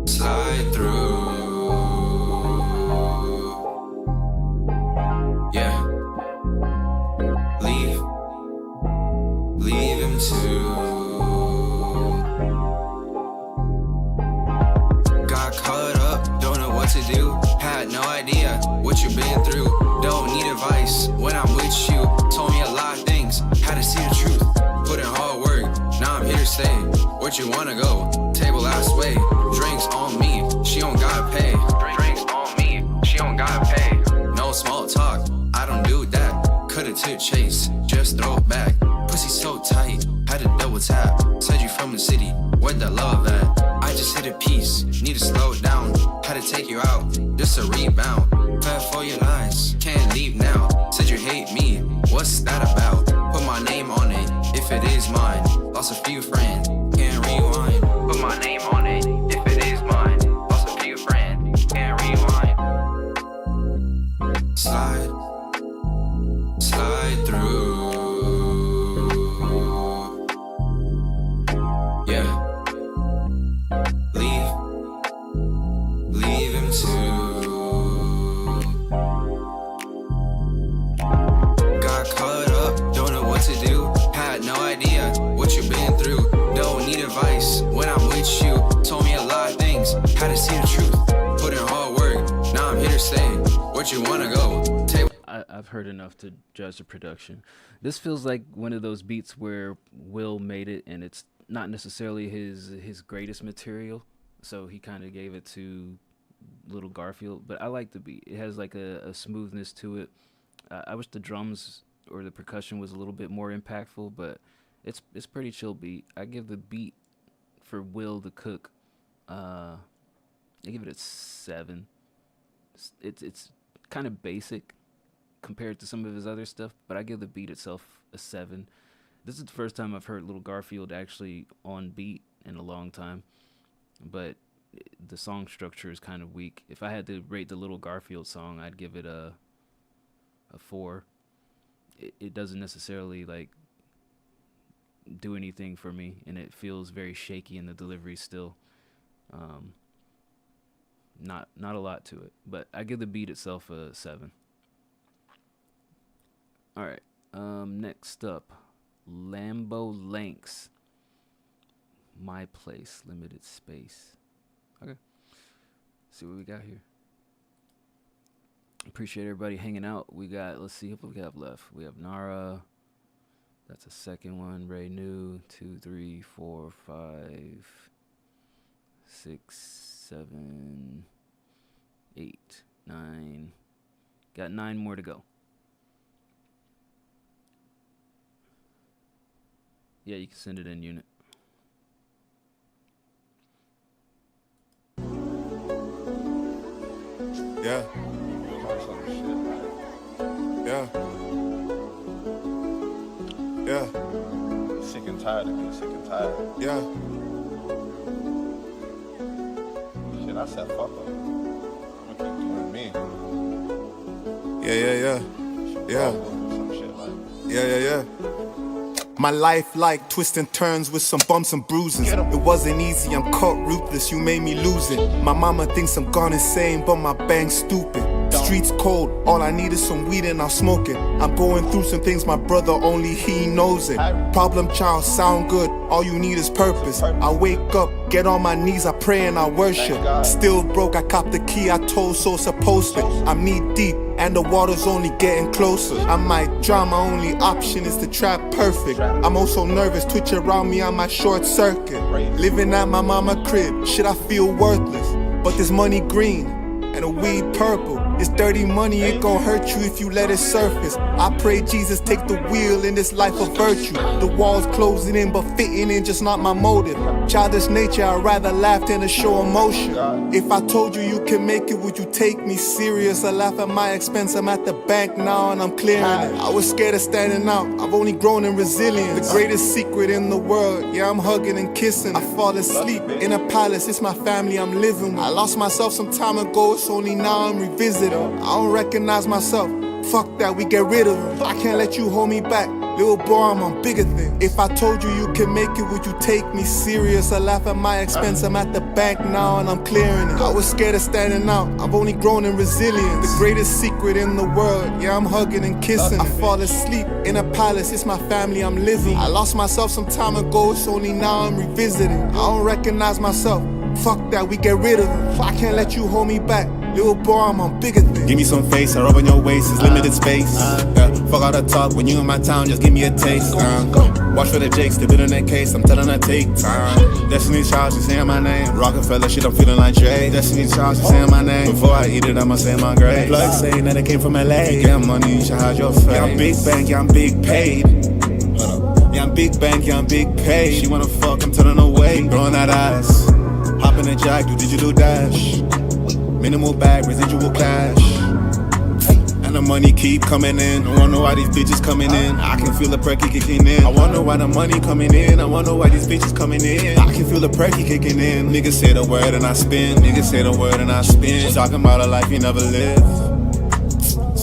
Slide through. Yeah. Leave him too. Got caught up, don't know what to do. Had no idea what you've been through. Don't need advice when I'm with you. Told me a lot of things, had to see the truth. Put in hard work, now I'm here to stay. Where'd you wanna go? Table last way. Drinks on me, she don't gotta pay. Drinks on me, she don't gotta pay. No small talk, I don't do that. Cut it to the chase, just throw it back. Pussy so tight, had to double tap. Said you from the city, where'd that love at? I just hit a piece, need to slow it down. Had to take you out, just a rebound. Fed for your lies, can't leave now. Said you hate me, what's that about? Put my name on it, if it is mine. Lost a few friends, can't rewind. Put my name Slide through. Yeah. Leave him too. Got caught up, don't know what to do. Had no idea what you've been through. Don't need advice when I'm with you. Told me a lot of things, had to see the truth. Put in hard work, now I'm here to stay. Where'd you wanna go? I've heard enough to judge the production. This feels like one of those beats where Will made it, and it's not necessarily his greatest material, so he kind of gave it to Little Garfield. But I like the beat. It has like a smoothness to it. I wish the drums or the percussion was a little bit more impactful, but it's pretty chill beat. I give the beat for Will the Cook, I give it a 7. It's kind of basic compared to some of his other stuff, but I give the beat itself a 7. This is the first time I've heard Little Garfield actually on beat in a long time, but the song structure is kind of weak. If I had to rate the Little Garfield song, I'd give it a 4. It doesn't necessarily like do anything for me, and it feels very shaky in the delivery still. Not a lot to it, but I give the beat itself a 7. All right. Next up, Lambo Lanks. My Place, Limited Space. Okay. See what we got here. Appreciate everybody hanging out. We got, let's see what we have left. We have Nara. That's a second one. Ray New. 2, 3, 4, 5, 6, 7, 8, 9. Got 9 more to go. Yeah, you can send it in, unit. Yeah. Yeah. Yeah. Sick and tired of being sick and tired. Yeah. Shit, I said fuck up. I'm gonna keep doing me. Yeah. Some shit like. Yeah. My life like twists and turns with some bumps and bruises. It wasn't easy, I'm caught ruthless, you made me lose it. My mama thinks I'm gone insane, but my bank's stupid. Streets cold, all I need is some weed and I'll smoke it. I'm going through some things, my brother, only he knows it. Problem child, sound good, all you need is purpose. I wake up, get on my knees, I pray and I worship. Still broke, I copped the key, I told so supposed to. I'm knee deep, and the water's only getting closer. I might drown, my only option is to trap perfect. I'm also nervous, twitch around me, I might short circuit. Living at my mama crib, shit I feel worthless. But this money green, and the weed purple. It's dirty money, it gon' hurt you if you let it surface. I pray Jesus take the wheel in this life of virtue. The walls closing in but fitting in, just not my motive. Childish nature, I'd rather laugh than to show emotion. If I told you you can make it, would you take me serious? I laugh at my expense, I'm at the bank now and I'm clearing it. I was scared of standing out, I've only grown in resilience. The greatest secret in the world, yeah, I'm hugging and kissing. I fall asleep in a palace, it's my family I'm living with. I lost myself some time ago, it's only now I'm revisiting. I don't recognize myself, fuck that, we get rid of it. I can't let you hold me back, little bro, I'm on bigger things. If I told you you can make it, would you take me serious? I laugh at my expense, I'm at the bank now and I'm clearing it. I was scared of standing out, I've only grown in resilience. The greatest secret in the world, yeah, I'm hugging and kissing. I fall asleep in a palace, it's my family I'm living. I lost myself some time ago, it's only now I'm revisiting. I don't recognize myself, fuck that, we get rid of it. I can't let you hold me back, little bro, I'm on bigger things. Give me some face, I rub on your waist, it's limited space. Yeah, fuck all the talk, when you in my town, just give me a taste. Watch for the jakes, the bit in that case, I'm telling her take time. Destiny's Child, she saying my name. Rockefeller shit, I'm feeling like Dre. Destiny's Child, she saying my name. Before I eat it, I'ma say my grave. Plug saying that it came from LA. You get money, you should hide your face. Yeah, I'm big bank, yeah, I'm big paid. Yeah, I'm big bank, yeah, I'm big paid. She wanna fuck, I'm telling her wait. Throwing that ass. Hop in the jack, do digital dash. Minimal bag, residual cash. And the money keep coming in. I wonder why these bitches coming in. I can feel the perky kicking in. I wonder why the money coming in. I wonder why these bitches coming in. I can feel the perky kicking in. Niggas say the word and I spin. Niggas say the word and I spin. Talking about a life you never lived.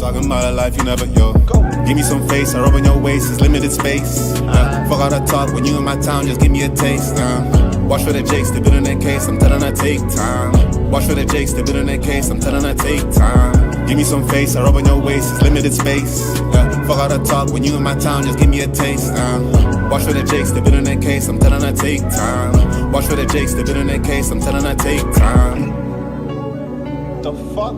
Talking about a life you never, yo. Give me some face, I rub on your waist, it's limited space. Fuck all the talk, when you in my town, just give me a taste. Watch for the jakes, they build in that case, I'm telling her take time. Watch for the jakes, they build in that case, I'm telling her take time. Give me some face, I rub on your waist, it's limited space. Fuck all the talk, when you in my town, just give me a taste. Watch for the jakes, they build in that case, I'm telling her take time. Watch for the jakes, they build in that case, I'm telling her take time. The fuck?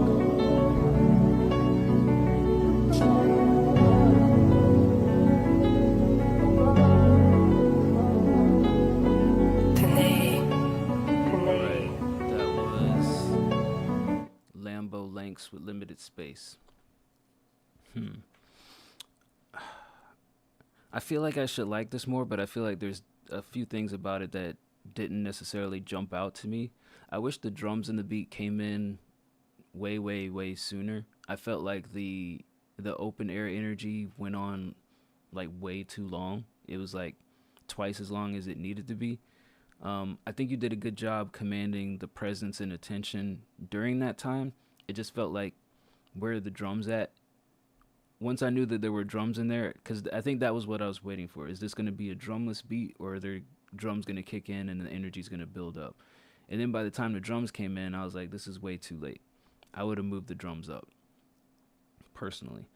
Lambo Lengths with Limited Space. I feel like I should like this more, but I feel like there's a few things about it that didn't necessarily jump out to me. I wish the drums and the beat came in way sooner. I felt like the open air energy went on like way too long. It was like twice as long as it needed to be. I think you did a good job commanding the presence and attention during that time. It just felt like, where are the drums at? Once I knew that there were drums in there, because I think that was what I was waiting for. Is this going to be a drumless beat, or are there drums going to kick in and the energy's going to build up? And then by the time the drums came in, I was like, this is way too late. I would have moved the drums up, personally.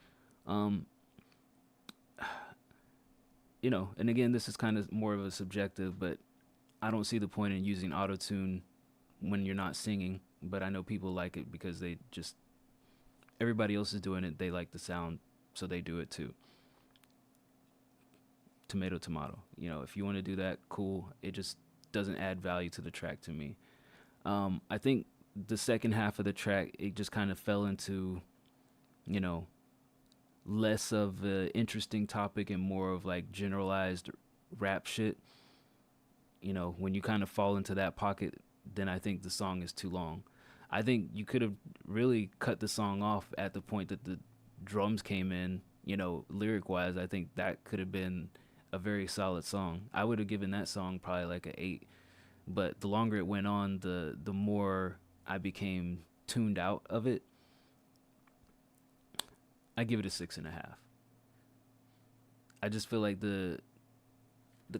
You know, and again, this is kind of more of a subjective, but I don't see the point in using auto-tune when you're not singing. But I know people like it because they just, everybody else is doing it. They like the sound, so they do it too. Tomato. You know, if you want to do that, cool. It just doesn't add value to the track to me. I think the second half of the track, it just kind of fell into, you know, less of an interesting topic and more of like generalized rap shit. You know, when you kind of fall into that pocket, then I think the song is too long. I think you could have really cut the song off at the point that the drums came in, you know, lyric wise. I think that could have been a very solid song. I would have given that song probably like an 8, but the longer it went on, the more I became tuned out of it. I give it a 6.5. I just feel like the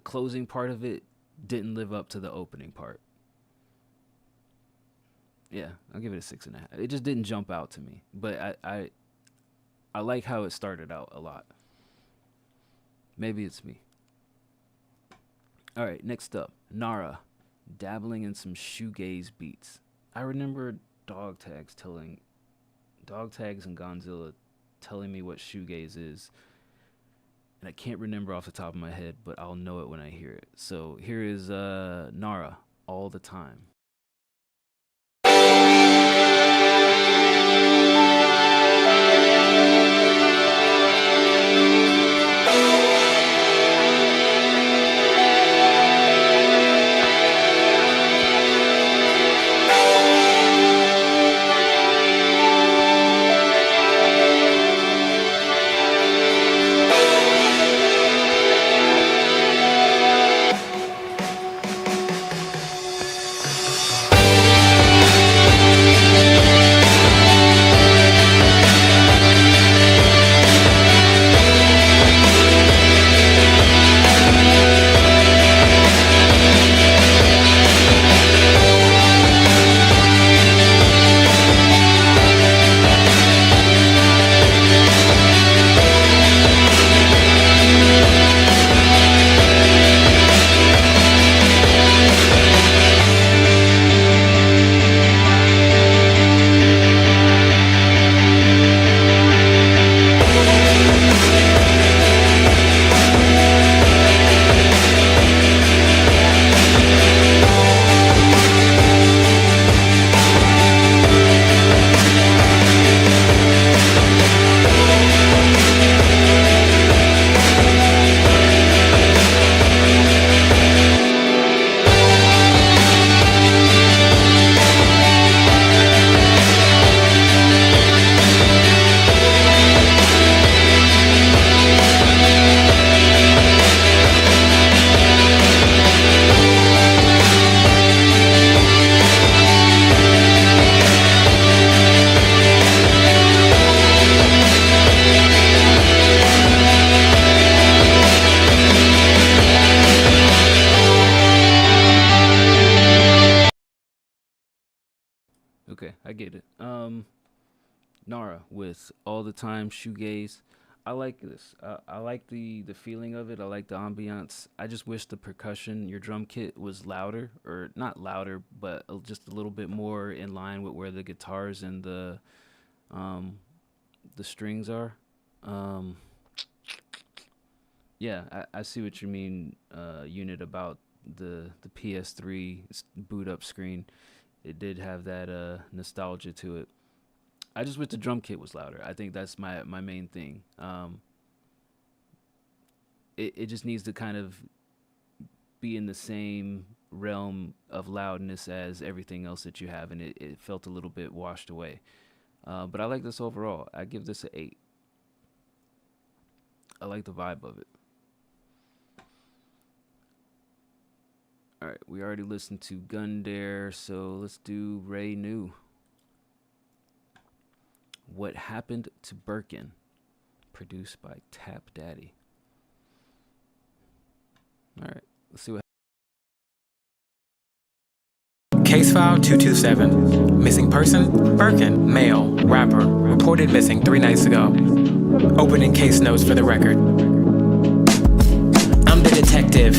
closing part of it didn't live up to the opening part. Yeah, I'll give it a 6.5. It just didn't jump out to me, but I like how it started out a lot. Maybe it's me. All right, next up, Nara, dabbling in some shoegaze beats. I remember Dog Tags and Gonzilla telling me what shoegaze is, and I can't remember off the top of my head, but I'll know it when I hear it. So here is Nara, All the Time. I get it. Nara with All the Time Shoegaze. I like this. I like the feeling of it. I like the ambiance. I just wish the percussion, your drum kit, was louder, or not louder, but just a little bit more in line with where the guitars and the strings are. Yeah, I see what you mean, Unit, about the PS3 boot up screen. It did have that nostalgia to it. I just wish the drum kit was louder. I think that's my main thing. It just needs to kind of be in the same realm of loudness as everything else that you have, and it felt a little bit washed away. But I like this overall. I give this an 8. I like the vibe of it. All right, we already listened to Gundare, so let's do Ray New. What Happened to Birkin, produced by Tap Daddy. All right, let's see what. Case file 227. Missing person, Birkin, male, rapper, reported missing 3 nights ago. Opening case notes for the record. I'm the detective.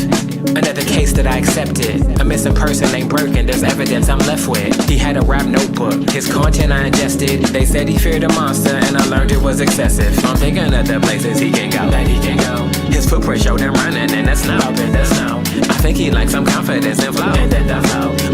Another case that I accepted. A missing person named Birkin, there's evidence I'm left with. He had a rap notebook, his content I ingested. They said he feared a monster and I learned it was excessive. I'm thinking of the places he can go, that he can go. His footprint showed him running in the snow, I think he likes some confidence and flow.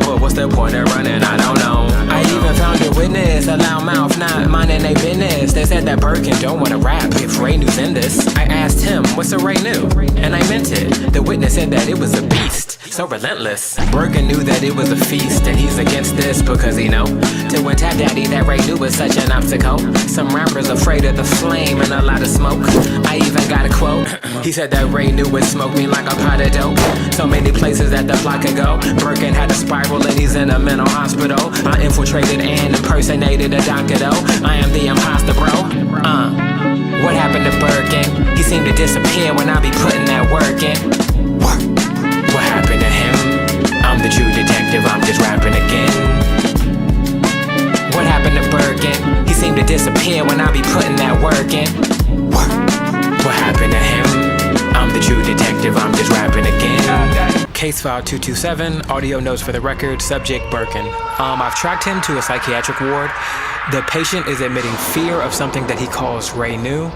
But what's the point of running? I don't know. I even found a witness, a loud mouth, not minding their business. They said that Birkin don't wanna rap if Ray New's in this. I asked him, what's a Ray New? And I meant it. The witness said that it was a beast, so relentless. Birkin knew that it was a feast, and he's against this because he know to win Tap Daddy that Ray New was such an obstacle. Some rappers afraid of the flame and a lot of smoke. I even got a quote. He said that Ray New would smoke me like a pot of dope. So many places that the block could go. Birkin had a spiral and he's in a mental hospital. I infiltrated and impersonated a doctor though. I am the imposter, bro. What happened to Birkin? He seemed to disappear when I be putting that work in. What happened to him? I'm the true detective, I'm just rapping again. What happened to Birkin? He seemed to disappear when I be putting that work in. What happened to him? I'm the true detective, I'm just rapping again. Case file 227, audio notes for the record, subject Birkin. I've tracked him to a psychiatric ward. The patient is admitting fear of something that he calls Ray New.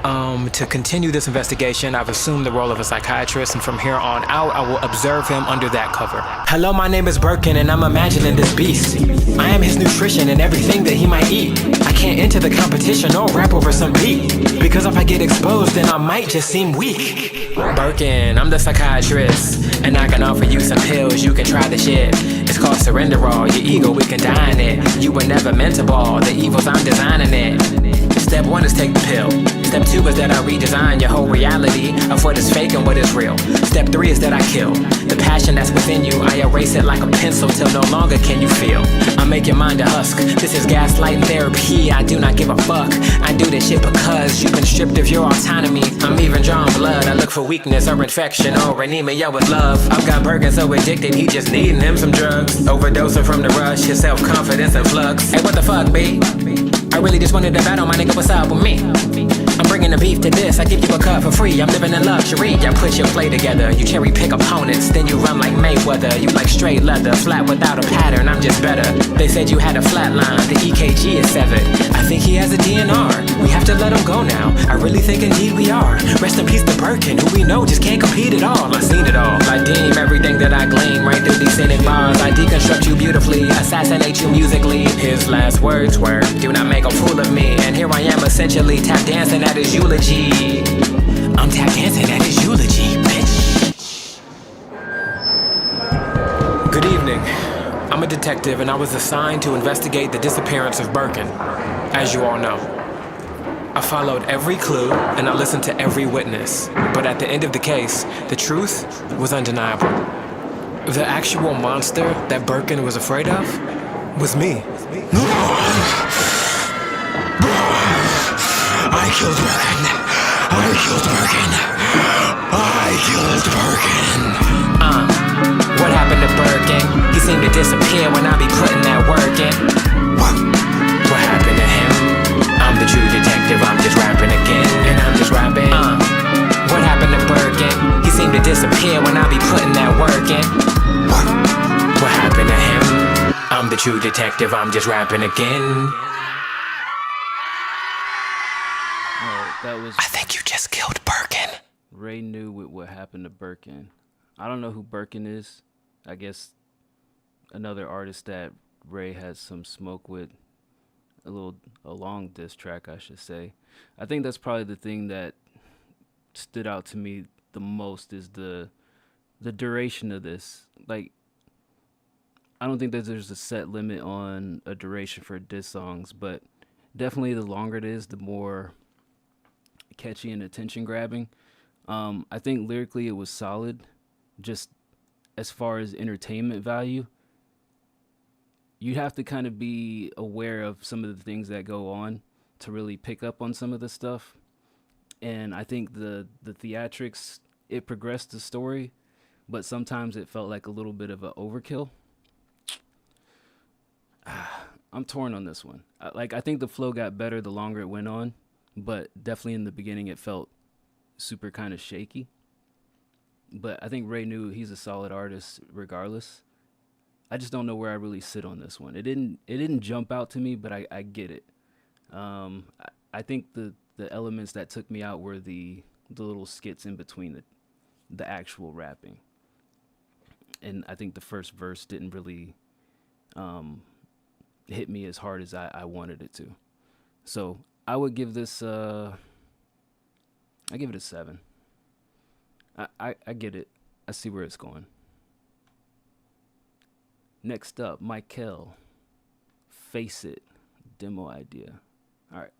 To continue this investigation, I've assumed the role of a psychiatrist, and from here on out, I will observe him under that cover. Hello, my name is Birkin, and I'm imagining this beast. I am his nutrition and everything that he might eat. I can't enter the competition or rap over some beat, because if I get exposed, then I might just seem weak. Birkin, I'm the psychiatrist, and I can offer you some pills, you can try the shit. It's called Surrenderall, your ego, we can die in it. You were never meant to ball, the evils, I'm designing it. Step 1 is take the pill. Step 2 is that I redesign your whole reality of what is fake and what is real. Step 3 is that I kill the passion that's within you. I erase it like a pencil till no longer can you feel. I make your mind a husk. This is gaslighting therapy. I do not give a fuck. I do this shit because you've been stripped of your autonomy. I'm even drawing blood. I look for weakness or infection or anemia with love. I've got Birkin so addicted he just needing him some drugs. Overdosing from the rush, his self-confidence in flux. Hey, what the fuck, B? I really just wanted to battle, my nigga, what's up with me? I'm bringing the beef to this, I give you a cut for free. I'm living in luxury, I put your play together. You cherry pick opponents, then you run like Mayweather. You like straight leather, flat without a pattern, I'm just better. They said you had a flat line, the EKG is severed. I think he has a DNR, we have to let him go now. I really think indeed we are. Rest in peace to Birkin, who we know just can't compete at all. I've seen it all, I deem everything that I glean right through these scenic bars. I deconstruct you beautifully, assassinate you musically. His last words were, do not make a fool of me. And here I am essentially tap dancing at his eulogy. I'm tap dancing at his eulogy, bitch. Good evening. I'm a detective and I was assigned to investigate the disappearance of Birkin, as you all know. I followed every clue and I listened to every witness, but at the end of the case, the truth was undeniable. The actual monster that Birkin was afraid of was me. I killed Birkin. I killed Birkin. I killed Birkin. What happened to Birkin? He seemed to disappear when I be putting that work in. What happened to him? I'm the true detective, I'm just rapping again. And I'm just rapping. What happened to Birkin? He seemed to disappear when I be putting that work in. What happened to him? I'm the true detective, I'm just rapping again. That was. I think you just killed Birkin. Ray knew what happened to Birkin. I don't know who Birkin is. I guess another artist that Ray has some smoke with. A long diss track, I should say. I think that's probably the thing that stood out to me the most is the duration of this. Like, I don't think that there's a set limit on a duration for diss songs, but definitely the longer it is, the more catchy and attention grabbing. I think lyrically it was solid. Just as far as entertainment value, you'd have to kind of be aware of some of the things that go on to really pick up on some of the stuff. And I think the theatrics, it progressed the story, but sometimes it felt like a little bit of an overkill. I'm torn on this one. I think the flow got better the longer it went on, but definitely in the beginning it felt super kind of shaky. But I think Ray knew he's a solid artist regardless. I just don't know where I really sit on this one. It didn't jump out to me, but I get it. I think the elements that took me out were the little skits in between the actual rapping. And I think the first verse didn't really hit me as hard as I wanted it to. So I would give this I give it a 7. I get it. I see where it's going. Next up, Michael. Face It. Demo idea. All right.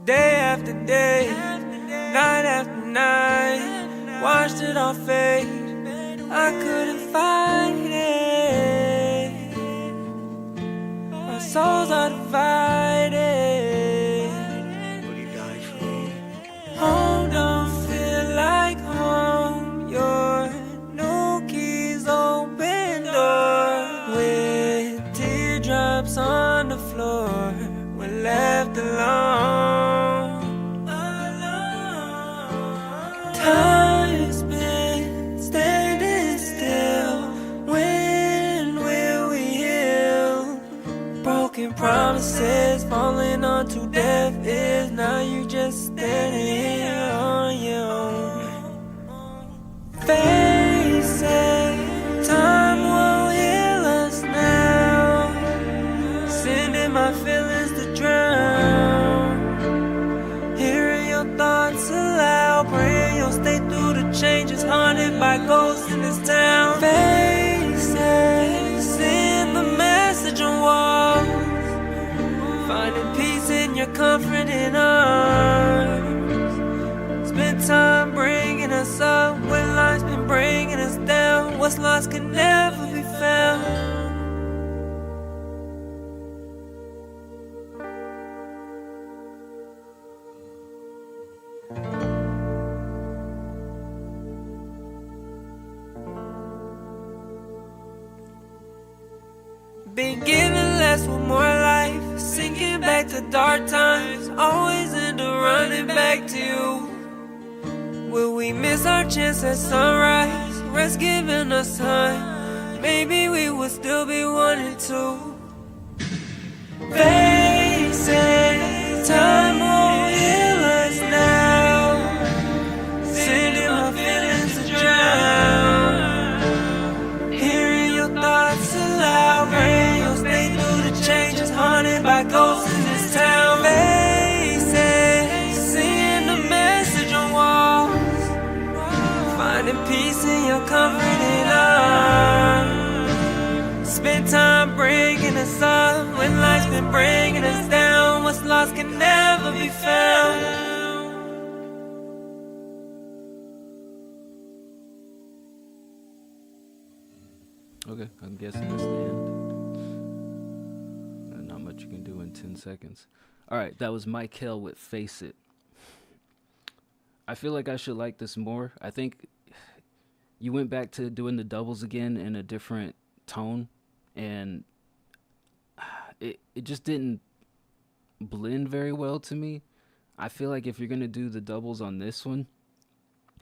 Day after day, night after night, watched it all fade. I couldn't fight it. My souls are divided. Home don't feel like home. Your new keys open door with teardrops on the floor. We're left alone. Time's been standing still. When will we heal? Broken promises falling onto deaf ears. Now you just standing here on your own. Face it, time won't heal us now. Sending my feelings to drown. Hearing your thoughts aloud, praying you'll stay through the changes. Haunted by ghosts in this town. Face it, send the message on walls. Finding peace in your comforting arms. Spend time bringing us up when life's been bringing us down. What's lost can never be found. Been giving less with more life, sinking back to dark times, always end up running back to you. Will we miss our chance at sunrise? Rest giving us time, maybe we would still be 1 and 2. Face it, time won't heal us now. Sending my feelings to drown. Hearing your thoughts aloud, praying you'll stay through the changes. Haunted by ghosts in this town. Face it, seeing the message on walls. Finding peace in your comforting arms. Spend time bringing us up when life's been bringing us down. What's lost can never be found. Okay, I'm guessing that's the end. Not much you can do in 10 seconds. All right, that was Michael with Face It. I feel like I should like this more. I think you went back to doing the doubles again in a different tone, and it just didn't blend very well to me. I feel like if you're going to do the doubles on this one,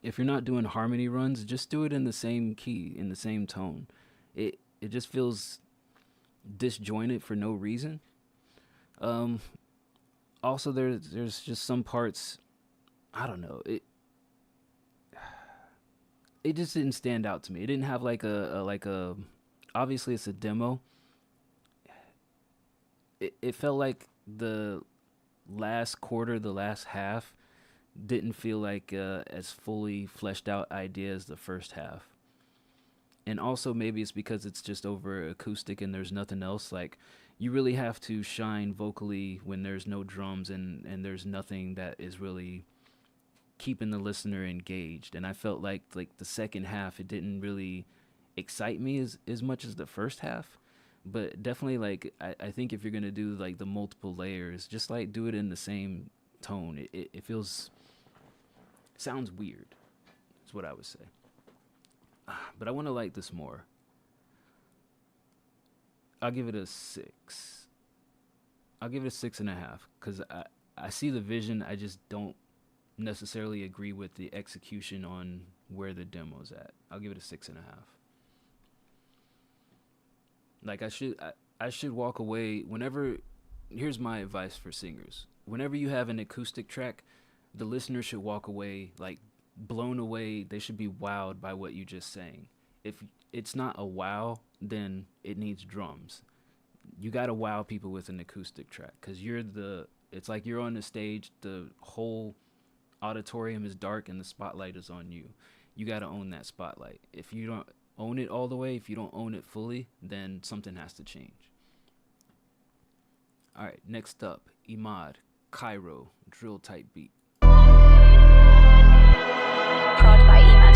if you're not doing harmony runs, just do it in the same key, in the same tone. It just feels disjointed for no reason. Also, there's just some parts, I don't know, it just didn't stand out to me. It didn't have like a obviously it's a demo. It felt like the last quarter, the last half, didn't feel like as fully fleshed out idea as the first half. And also maybe it's because it's just over acoustic and there's nothing else. Like, you really have to shine vocally when there's no drums and there's nothing that is really keeping the listener engaged. And I felt like the second half, it didn't really excite me as much as the first half. But definitely, like, I think if you're going to do, like, the multiple layers, just, like, do it in the same tone. It sounds weird, is what I would say. But I want to like this more. I'll give it a 6. I'll give it a 6.5, because I see the vision. I just don't necessarily agree with the execution on where the demo's at. I'll give it a 6.5. Like, I should walk away whenever. Here's my advice for singers: whenever you have an acoustic track, the listener should walk away like blown away. They should be wowed by what you just sang. If it's not a wow, then it needs drums. You gotta wow people with an acoustic track, because it's like you're on the stage, the whole auditorium is dark and the spotlight is on you. You gotta own that spotlight. If you don't own it all the way, if you don't own it fully, then something has to change. All right, next up, Imad, Cairo, drill type beat. Prod by Imad.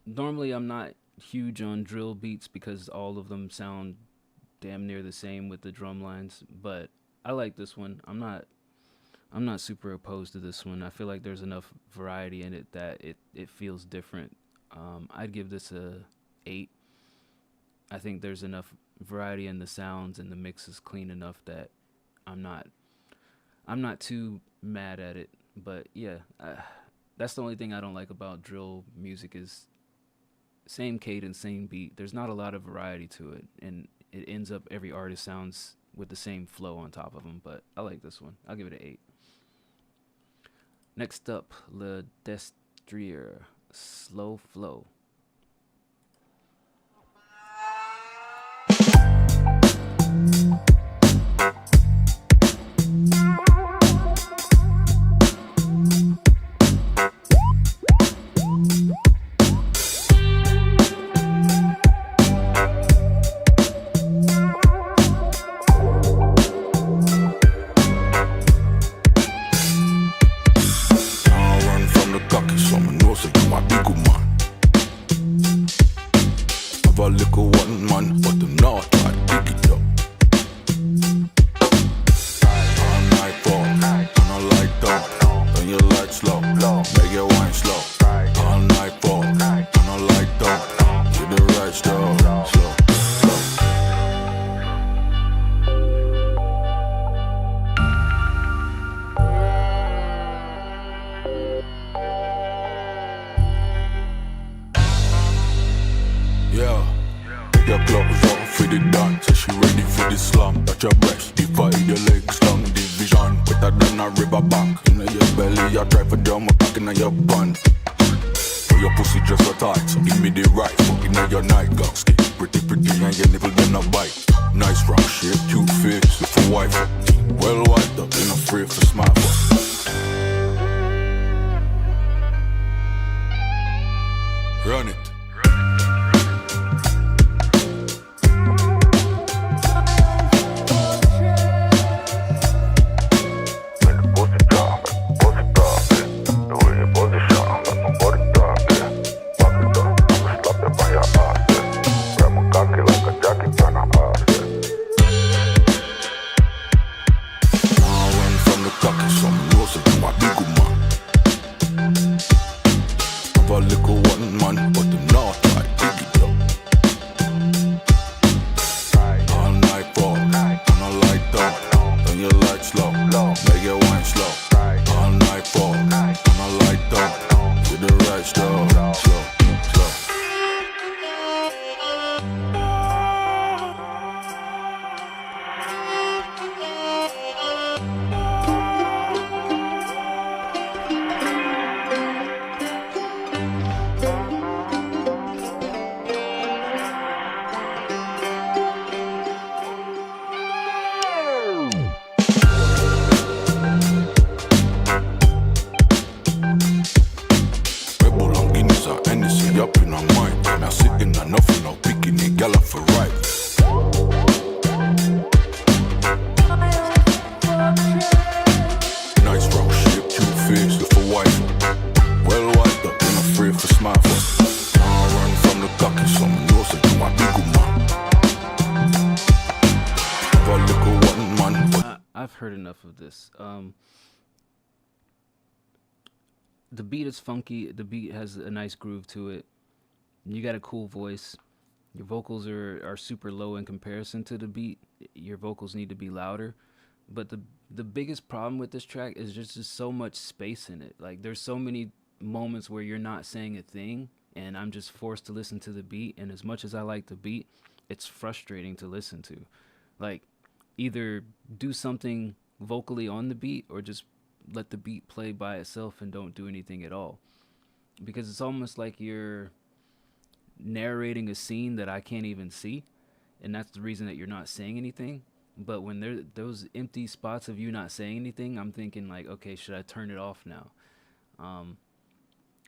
Normally I'm not huge on drill beats because all of them sound damn near the same with the drum lines, but I like this one. I'm not super opposed to this one. I feel like there's enough variety in it that it feels different. I'd give this a 8. I think there's enough variety in the sounds, and the mix is clean enough that I'm not too mad at it. But yeah, that's the only thing I don't like about drill music is same cadence, same beat. There's not a lot of variety to it, and it ends up every artist sounds with the same flow on top of them. But I like this one. I'll give it an 8. Next up, Le Destrier, Slow Flow. know say you a big woman. Have a little one man, but them not try to dig it up. All night fall, and I light down, then you light slow, make it wine slow. All night fall, and I light down, get the right slow, slow. Yeah, take your clothes off for the dance. She ready for the slam. Touch your breast, divide your legs, long division. Better than a river bank. In your belly, I try for drum, back in your bun. For your pussy just so tight, so give me the right. Fucking in your nightgown, skin pretty, and your nipple then a bite. Nice round shape, cute face, with a wife. Well wiped up, ain't afraid for smart fuck. Run it. The beat is funky. The beat has a nice groove to it. You got a cool voice. Your vocals are super low in comparison to the beat. Your vocals need to be louder. But the biggest problem with this track is just so much space in it. Like, there's so many moments where you're not saying a thing, and I'm just forced to listen to the beat. And as much as I like the beat, it's frustrating to listen to. Like, either do something vocally on the beat or just let the beat play by itself and don't do anything at all, because it's almost like you're narrating a scene that I can't even see, and that's the reason that you're not saying anything. But when there's those empty spots of you not saying anything, I'm thinking like, okay, should I turn it off now?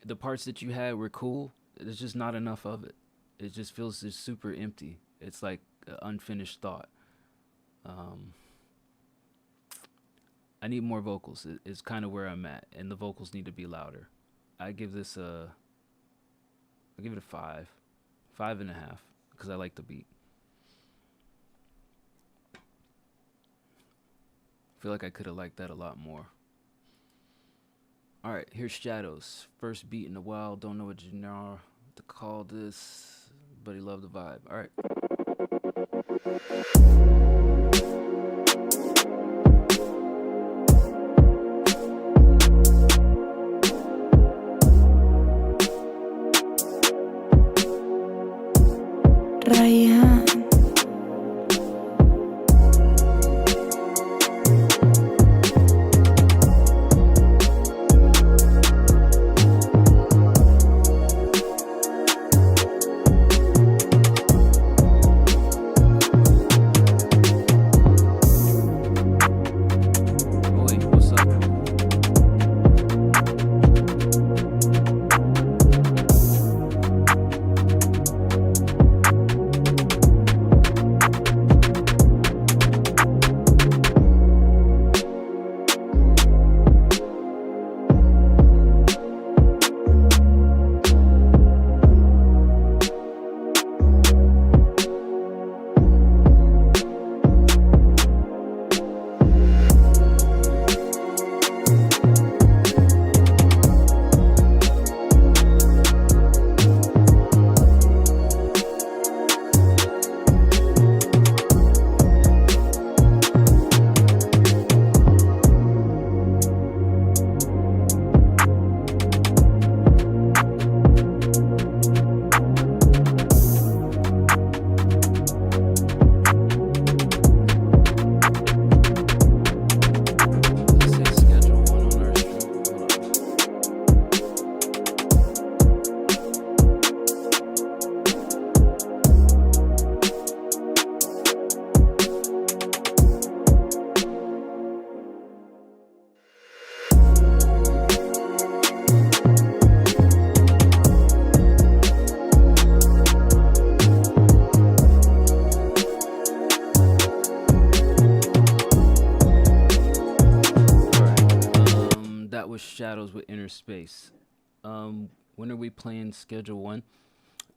The parts that you had were cool. There's just not enough of it. It just feels just super empty. It's like an unfinished thought. I need more vocals. It's kind of where I'm at, and the vocals need to be louder. I give this I'll give it a 5.5, because I like the beat. I feel like I could have liked that a lot more. All right, here's Shadows. First beat in a while. Don't know what genre to call this, but he loved the vibe. All right. Ryan. That was Shadows with Inner Space. When are we playing Schedule 1?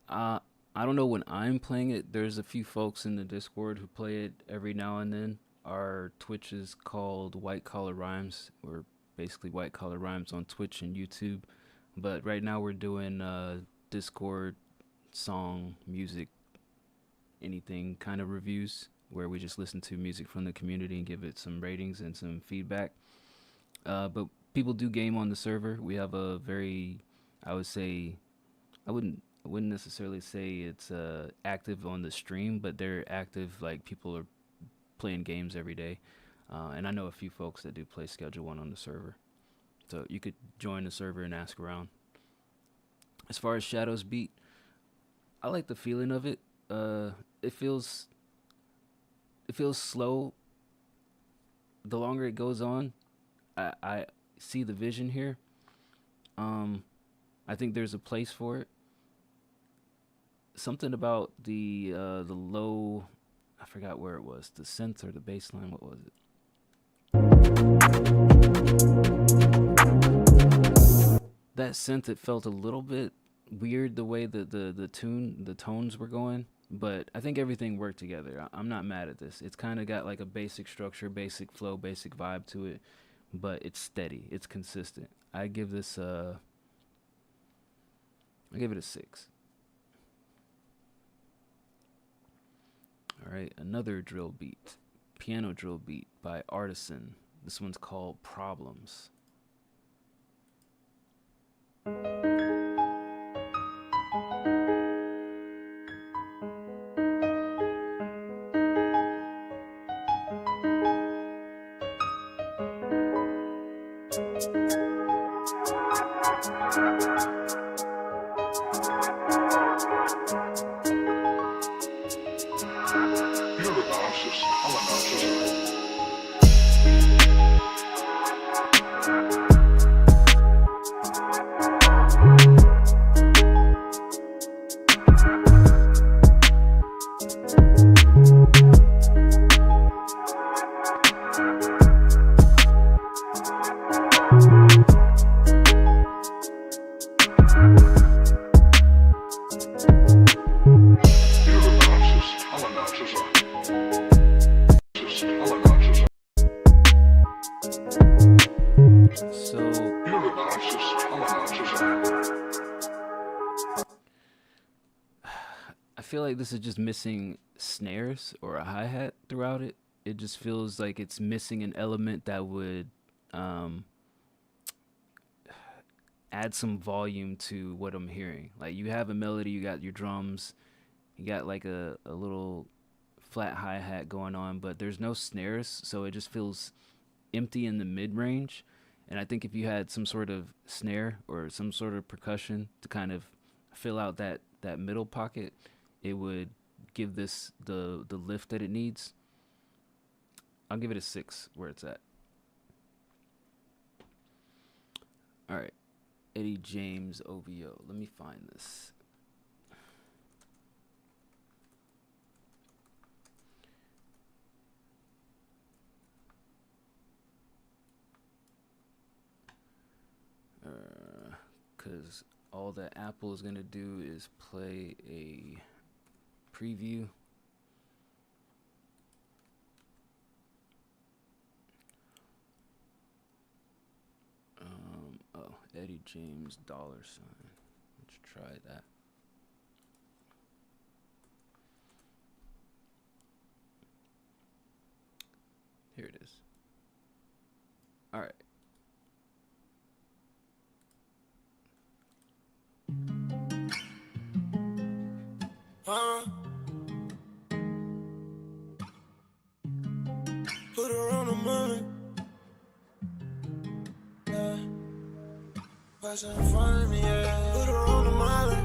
I don't know when I'm playing it. There's a few folks in the Discord who play it every now and then. Our Twitch is called White Collar Rhymes. We're basically White Collar Rhymes on Twitch and YouTube. But right now we're doing Discord song, music, anything kind of reviews where we just listen to music from the community and give it some ratings and some feedback. But people do game on the server. We have a very, I would say, I wouldn't necessarily say it's active on the stream, but they're active. Like, people are playing games every day. And I know a few folks that do play Schedule 1 on the server. So you could join the server and ask around. As far as Shadows beat, I like the feeling of it. It feels slow. The longer it goes on, I see the vision here. I think there's a place for it. Something about the low, I forgot where it was, the synth or the bass line, what was it? That synth, it felt a little bit weird the way that the tones were going, but I think everything worked together. I'm not mad at this. It's kind of got like a basic structure, basic flow, basic vibe to it, but it's steady, it's consistent. I give this I give it a 6. All right, another drill beat, piano drill beat by Artisan. This one's called Problems. This is just missing snares or a hi-hat throughout it. It just feels like it's missing an element that would add some volume to what I'm hearing. Like, you have a melody, you got your drums, you got like a little flat hi-hat going on, but there's no snares, so it just feels empty in the mid-range. And I think if you had some sort of snare or some sort of percussion to kind of fill out that middle pocket, it would give this the lift that it needs. I'll give it a 6 where it's at. All right, Eddie James OVO. Let me find this. Because all that Apple is gonna do is play a preview. Oh, Eddie James $. Let's try that. Here it is. All right. Put her on the money. Yeah. Pass her in front of me, yeah. Put her on the money.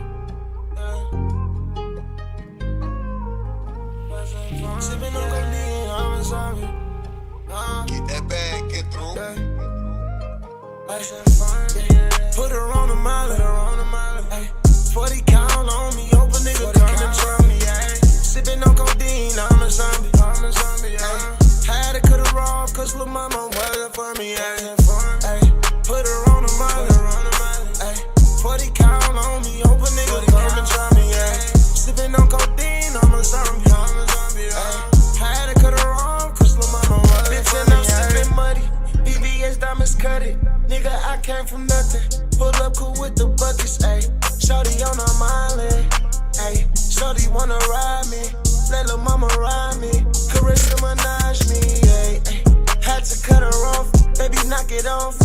Yeah. Pass her in front of me. Sipping on codeine, I'm a zombie. Get that bag, get through. Yeah. Pass her in front of me, yeah. Put her on the molly. Put her on the molly. Ay. 40 count on me, hope a nigga come and try me, yeah. Sipping on codeine, I'm a zombie. I'm a zombie, yeah. Had to cut her off, cause lil' mama wasn't for me, yeah. Ay. Put her came from nothing. Pull up cool with the buckets, ayy. Shorty on her mind, ayy. Shorty wanna ride me. Let lil' mama ride me. Carissa menage me, ayy. Had to cut her off, baby knock it off.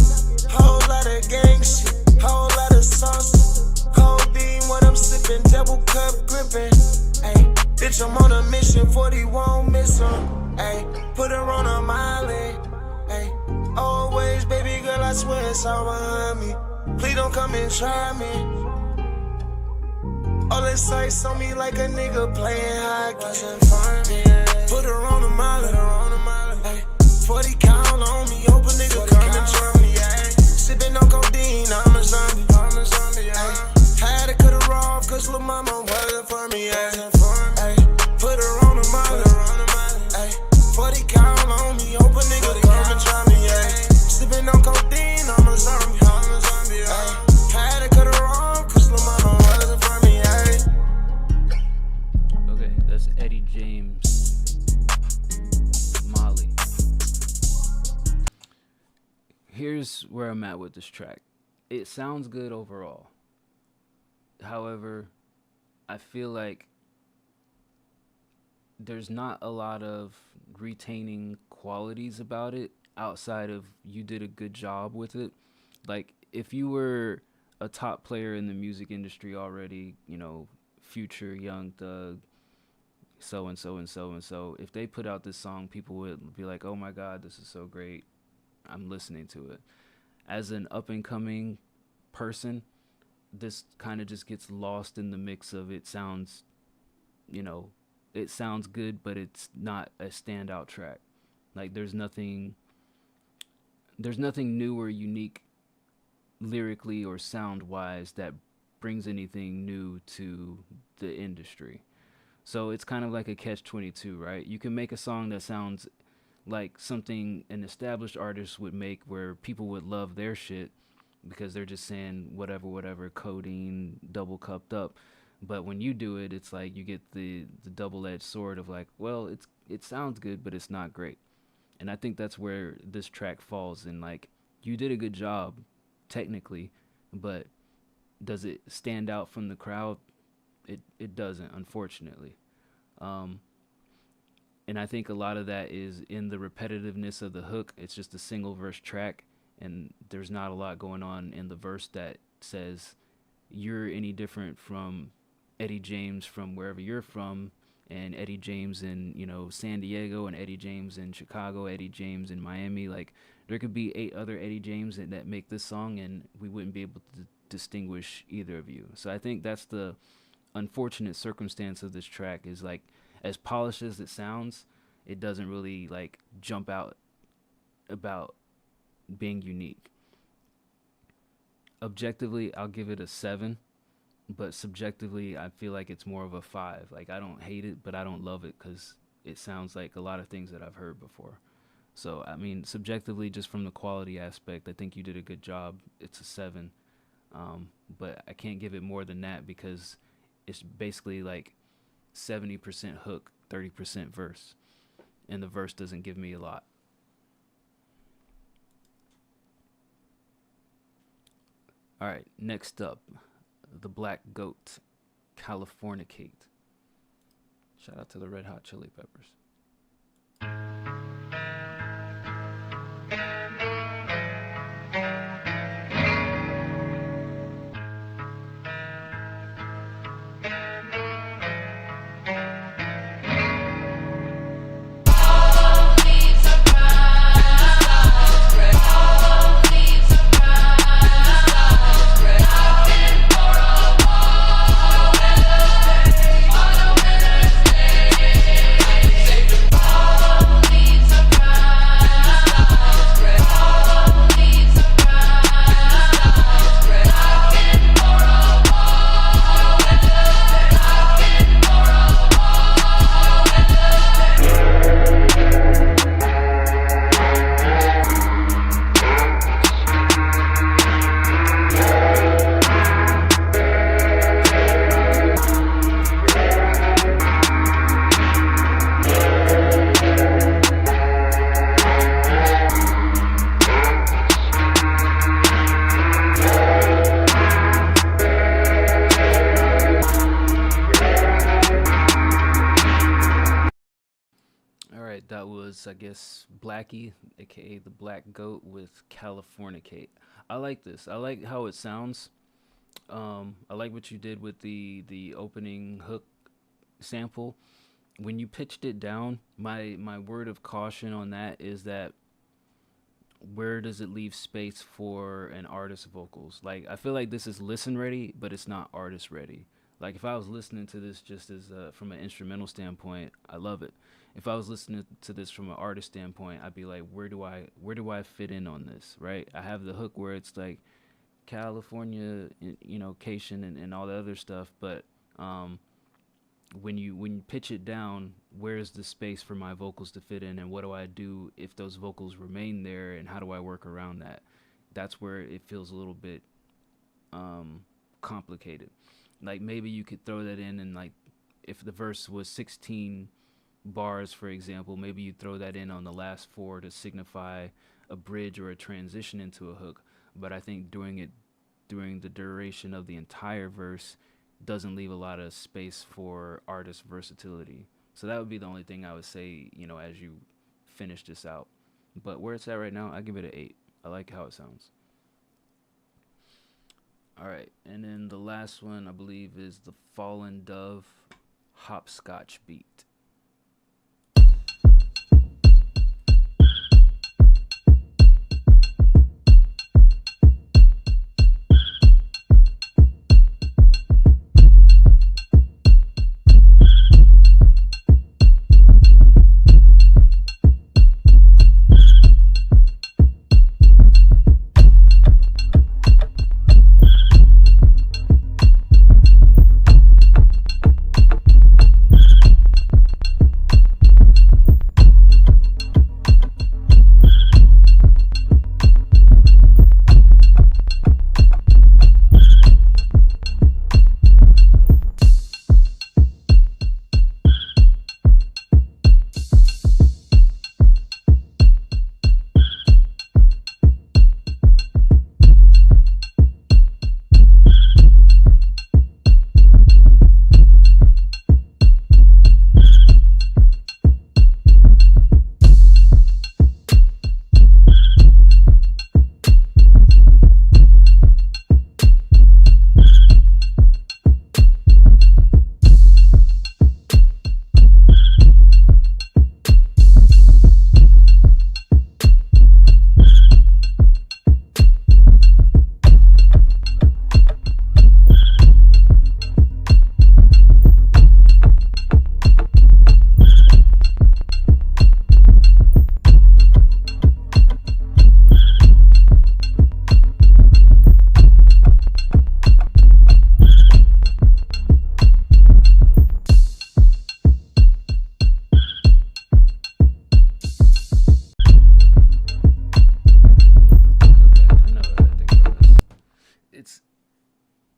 Whole lot of gang shit, whole lot of sauce. Codeine, what I'm sipping, double cup gripping, ayy. Bitch, I'm on a mission, 40 won't miss her, ayy. Put her on a mile, ayy. Always, baby girl, I swear it's all behind me. Please don't come and try me. All this ice on me like a nigga playing hockey. Wasn't funny. Put her on a mile, ayy. 40 count on me, hope a nigga come and try me, ayy. Sippin' on codeine, I'm a zombie, ayy. Had to cut her off, cause lil' mama wasn't for me, ayy. Put her on a mile, ayy. 40 count on me, hope a nigga come and try me, ayy. Sippin' on codeine, I'm a zombie, ayy. Had to cut her off, cause lil' mama wasn't for me, ayy. Okay, that's Eddie James, Molly. Here's where I'm at with this track. It sounds good overall. However, I feel like there's not a lot of retaining qualities about it outside of you did a good job with it. Like, if you were a top player in the music industry already, you know, Future, Young Thug, so and so and so and so, if they put out this song, people would be like, oh my God, this is so great. I'm listening to it. As an up-and-coming person, this kind of just gets lost in the mix of it sounds, you know, it sounds good, but it's not a standout track. Like, there's nothing new or unique lyrically or sound-wise that brings anything new to the industry. So it's kind of like a catch-22, right? You can make a song that sounds like something an established artist would make where people would love their shit because they're just saying whatever, codeine, double cupped up. But when you do it, it's like you get the double-edged sword of like, well, it sounds good, but it's not great. And I think that's where this track falls in. Like, you did a good job technically, but does it stand out from the crowd? It doesn't, unfortunately. And I think a lot of that is in the repetitiveness of the hook. It's just a single verse track, and there's not a lot going on in the verse that says you're any different from Eddie James from wherever you're from, and Eddie James in, you know, San Diego, and Eddie James in Chicago, Eddie James in Miami. Like, there could be 8 other Eddie James that make this song, and we wouldn't be able to distinguish either of you. So I think that's the unfortunate circumstance of this track, is like, as polished as it sounds, it doesn't really like jump out about being unique. Objectively, I'll give it a 7, but subjectively, I feel like it's more of a 5. Like, I don't hate it, but I don't love it because it sounds like a lot of things that I've heard before. So, I mean, subjectively, just from the quality aspect, I think you did a good job. It's a 7. But I can't give it more than that because it's basically like 70% hook, 30% verse. And the verse doesn't give me a lot. All right, next up, The Black Goat, Californicate. Shout out to the Red Hot Chili Peppers. Say I guess, Blackie, aka the Black Goat, with Californicate. I like this. I like how it sounds. I like what you did with the opening hook sample. When you pitched it down, my word of caution on that is that where does it leave space for an artist's vocals? Like, I feel like this is listen ready, but it's not artist ready. Like, if I was listening to this just as from an instrumental standpoint, I love it. If I was listening to this from an artist standpoint, I'd be like, where do I fit in on this, right? I have the hook where it's like California, cation and all the other stuff, but when you pitch it down, where's the space for my vocals to fit in, and what do I do if those vocals remain there, and how do I work around that? That's where it feels a little bit complicated. Like, maybe you could throw that in, and like if the verse was 16 bars, for example, maybe you throw that in on the last 4 to signify a bridge or a transition into a hook. But I think doing it during the duration of the entire verse doesn't leave a lot of space for artist versatility. So that would be the only thing I would say, as you finish this out. But where it's at right now, I give it an 8. I like how it sounds. All right, and then the last one, I believe, is the Fallen Dove Hopscotch beat.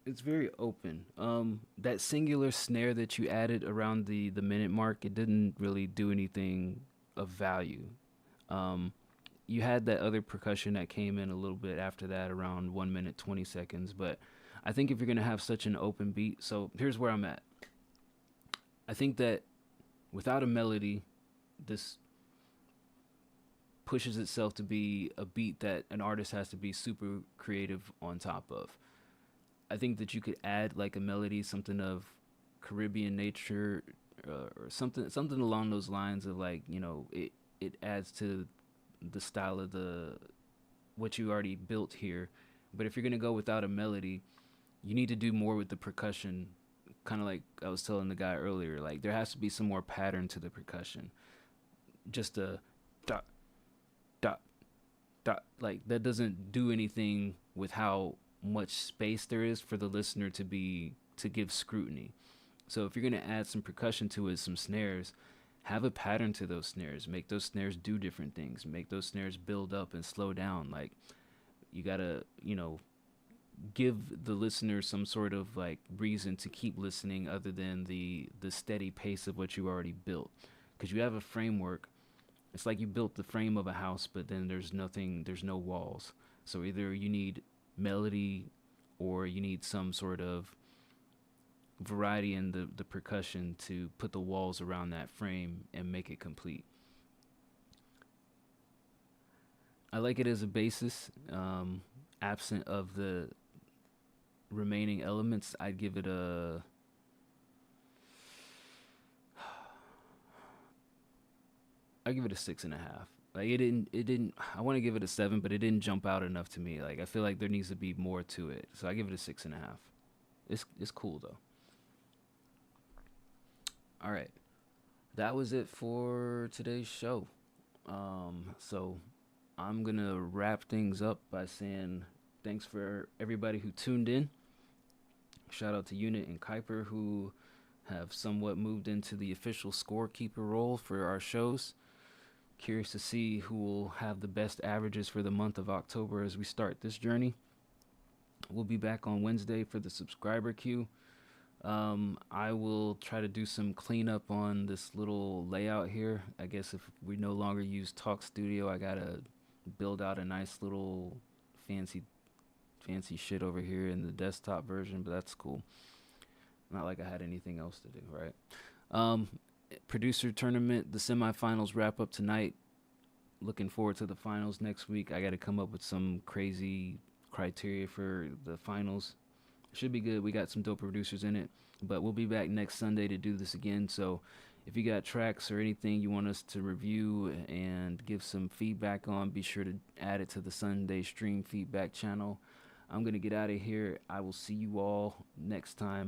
It's very open. That singular snare that you added around the minute mark, it didn't really do anything of value. You had that other percussion that came in a little bit after that, around 1 minute 20 seconds. But I think if you're gonna have such an open beat, so here's where I'm at. I think that without a melody, this pushes itself to be a beat that an artist has to be super creative on top of. I think that you could add like a melody, something of Caribbean nature, or something along those lines of, like, it adds to the style of what you already built here. But if you're gonna go without a melody, you need to do more with the percussion. Kind of like I was telling the guy earlier, like there has to be some more pattern to the percussion. Just a dot, dot, dot, like that doesn't do anything with how much space there is for the listener to give scrutiny. So if you're going to add some percussion to it, some snares, have a pattern to those snares. Make those snares do different things. Make those snares build up and slow down. Like, you got to, give the listener some sort of like reason to keep listening other than the steady pace of what you already built. Because you have a framework. It's like you built the frame of a house, but then there's no walls. So either you need melody or you need some sort of variety in the percussion to put the walls around that frame and make it complete. I like it as a basis. Absent of the remaining elements, I'd give it a. I give it a 6.5. Like it didn't. I want to give it a 7, but it didn't jump out enough to me. Like I feel like there needs to be more to it, so I give it a 6.5. It's cool though. All right, that was it for today's show. So I'm gonna wrap things up by saying thanks for everybody who tuned in. Shout out to Unit and Kuiper who have somewhat moved into the official scorekeeper role for our shows. Curious to see who will have the best averages for the month of October as we start this journey. We'll be back on Wednesday for the subscriber queue. I will try to do some cleanup on this little layout here. I guess if we no longer use Talk Studio, I gotta build out a nice little fancy shit over here in the desktop version, but that's cool. Not like I had anything else to do, right? Producer tournament, the semifinals wrap up tonight. Looking forward to the finals next week. I got to come up with some crazy criteria for the finals. Should be good. We got some dope producers in it, but we'll be back next Sunday to do this again. So if you got tracks or anything you want us to review and give some feedback on, be sure to add it to the Sunday stream feedback channel. I'm going to get out of here. I will see you all next time.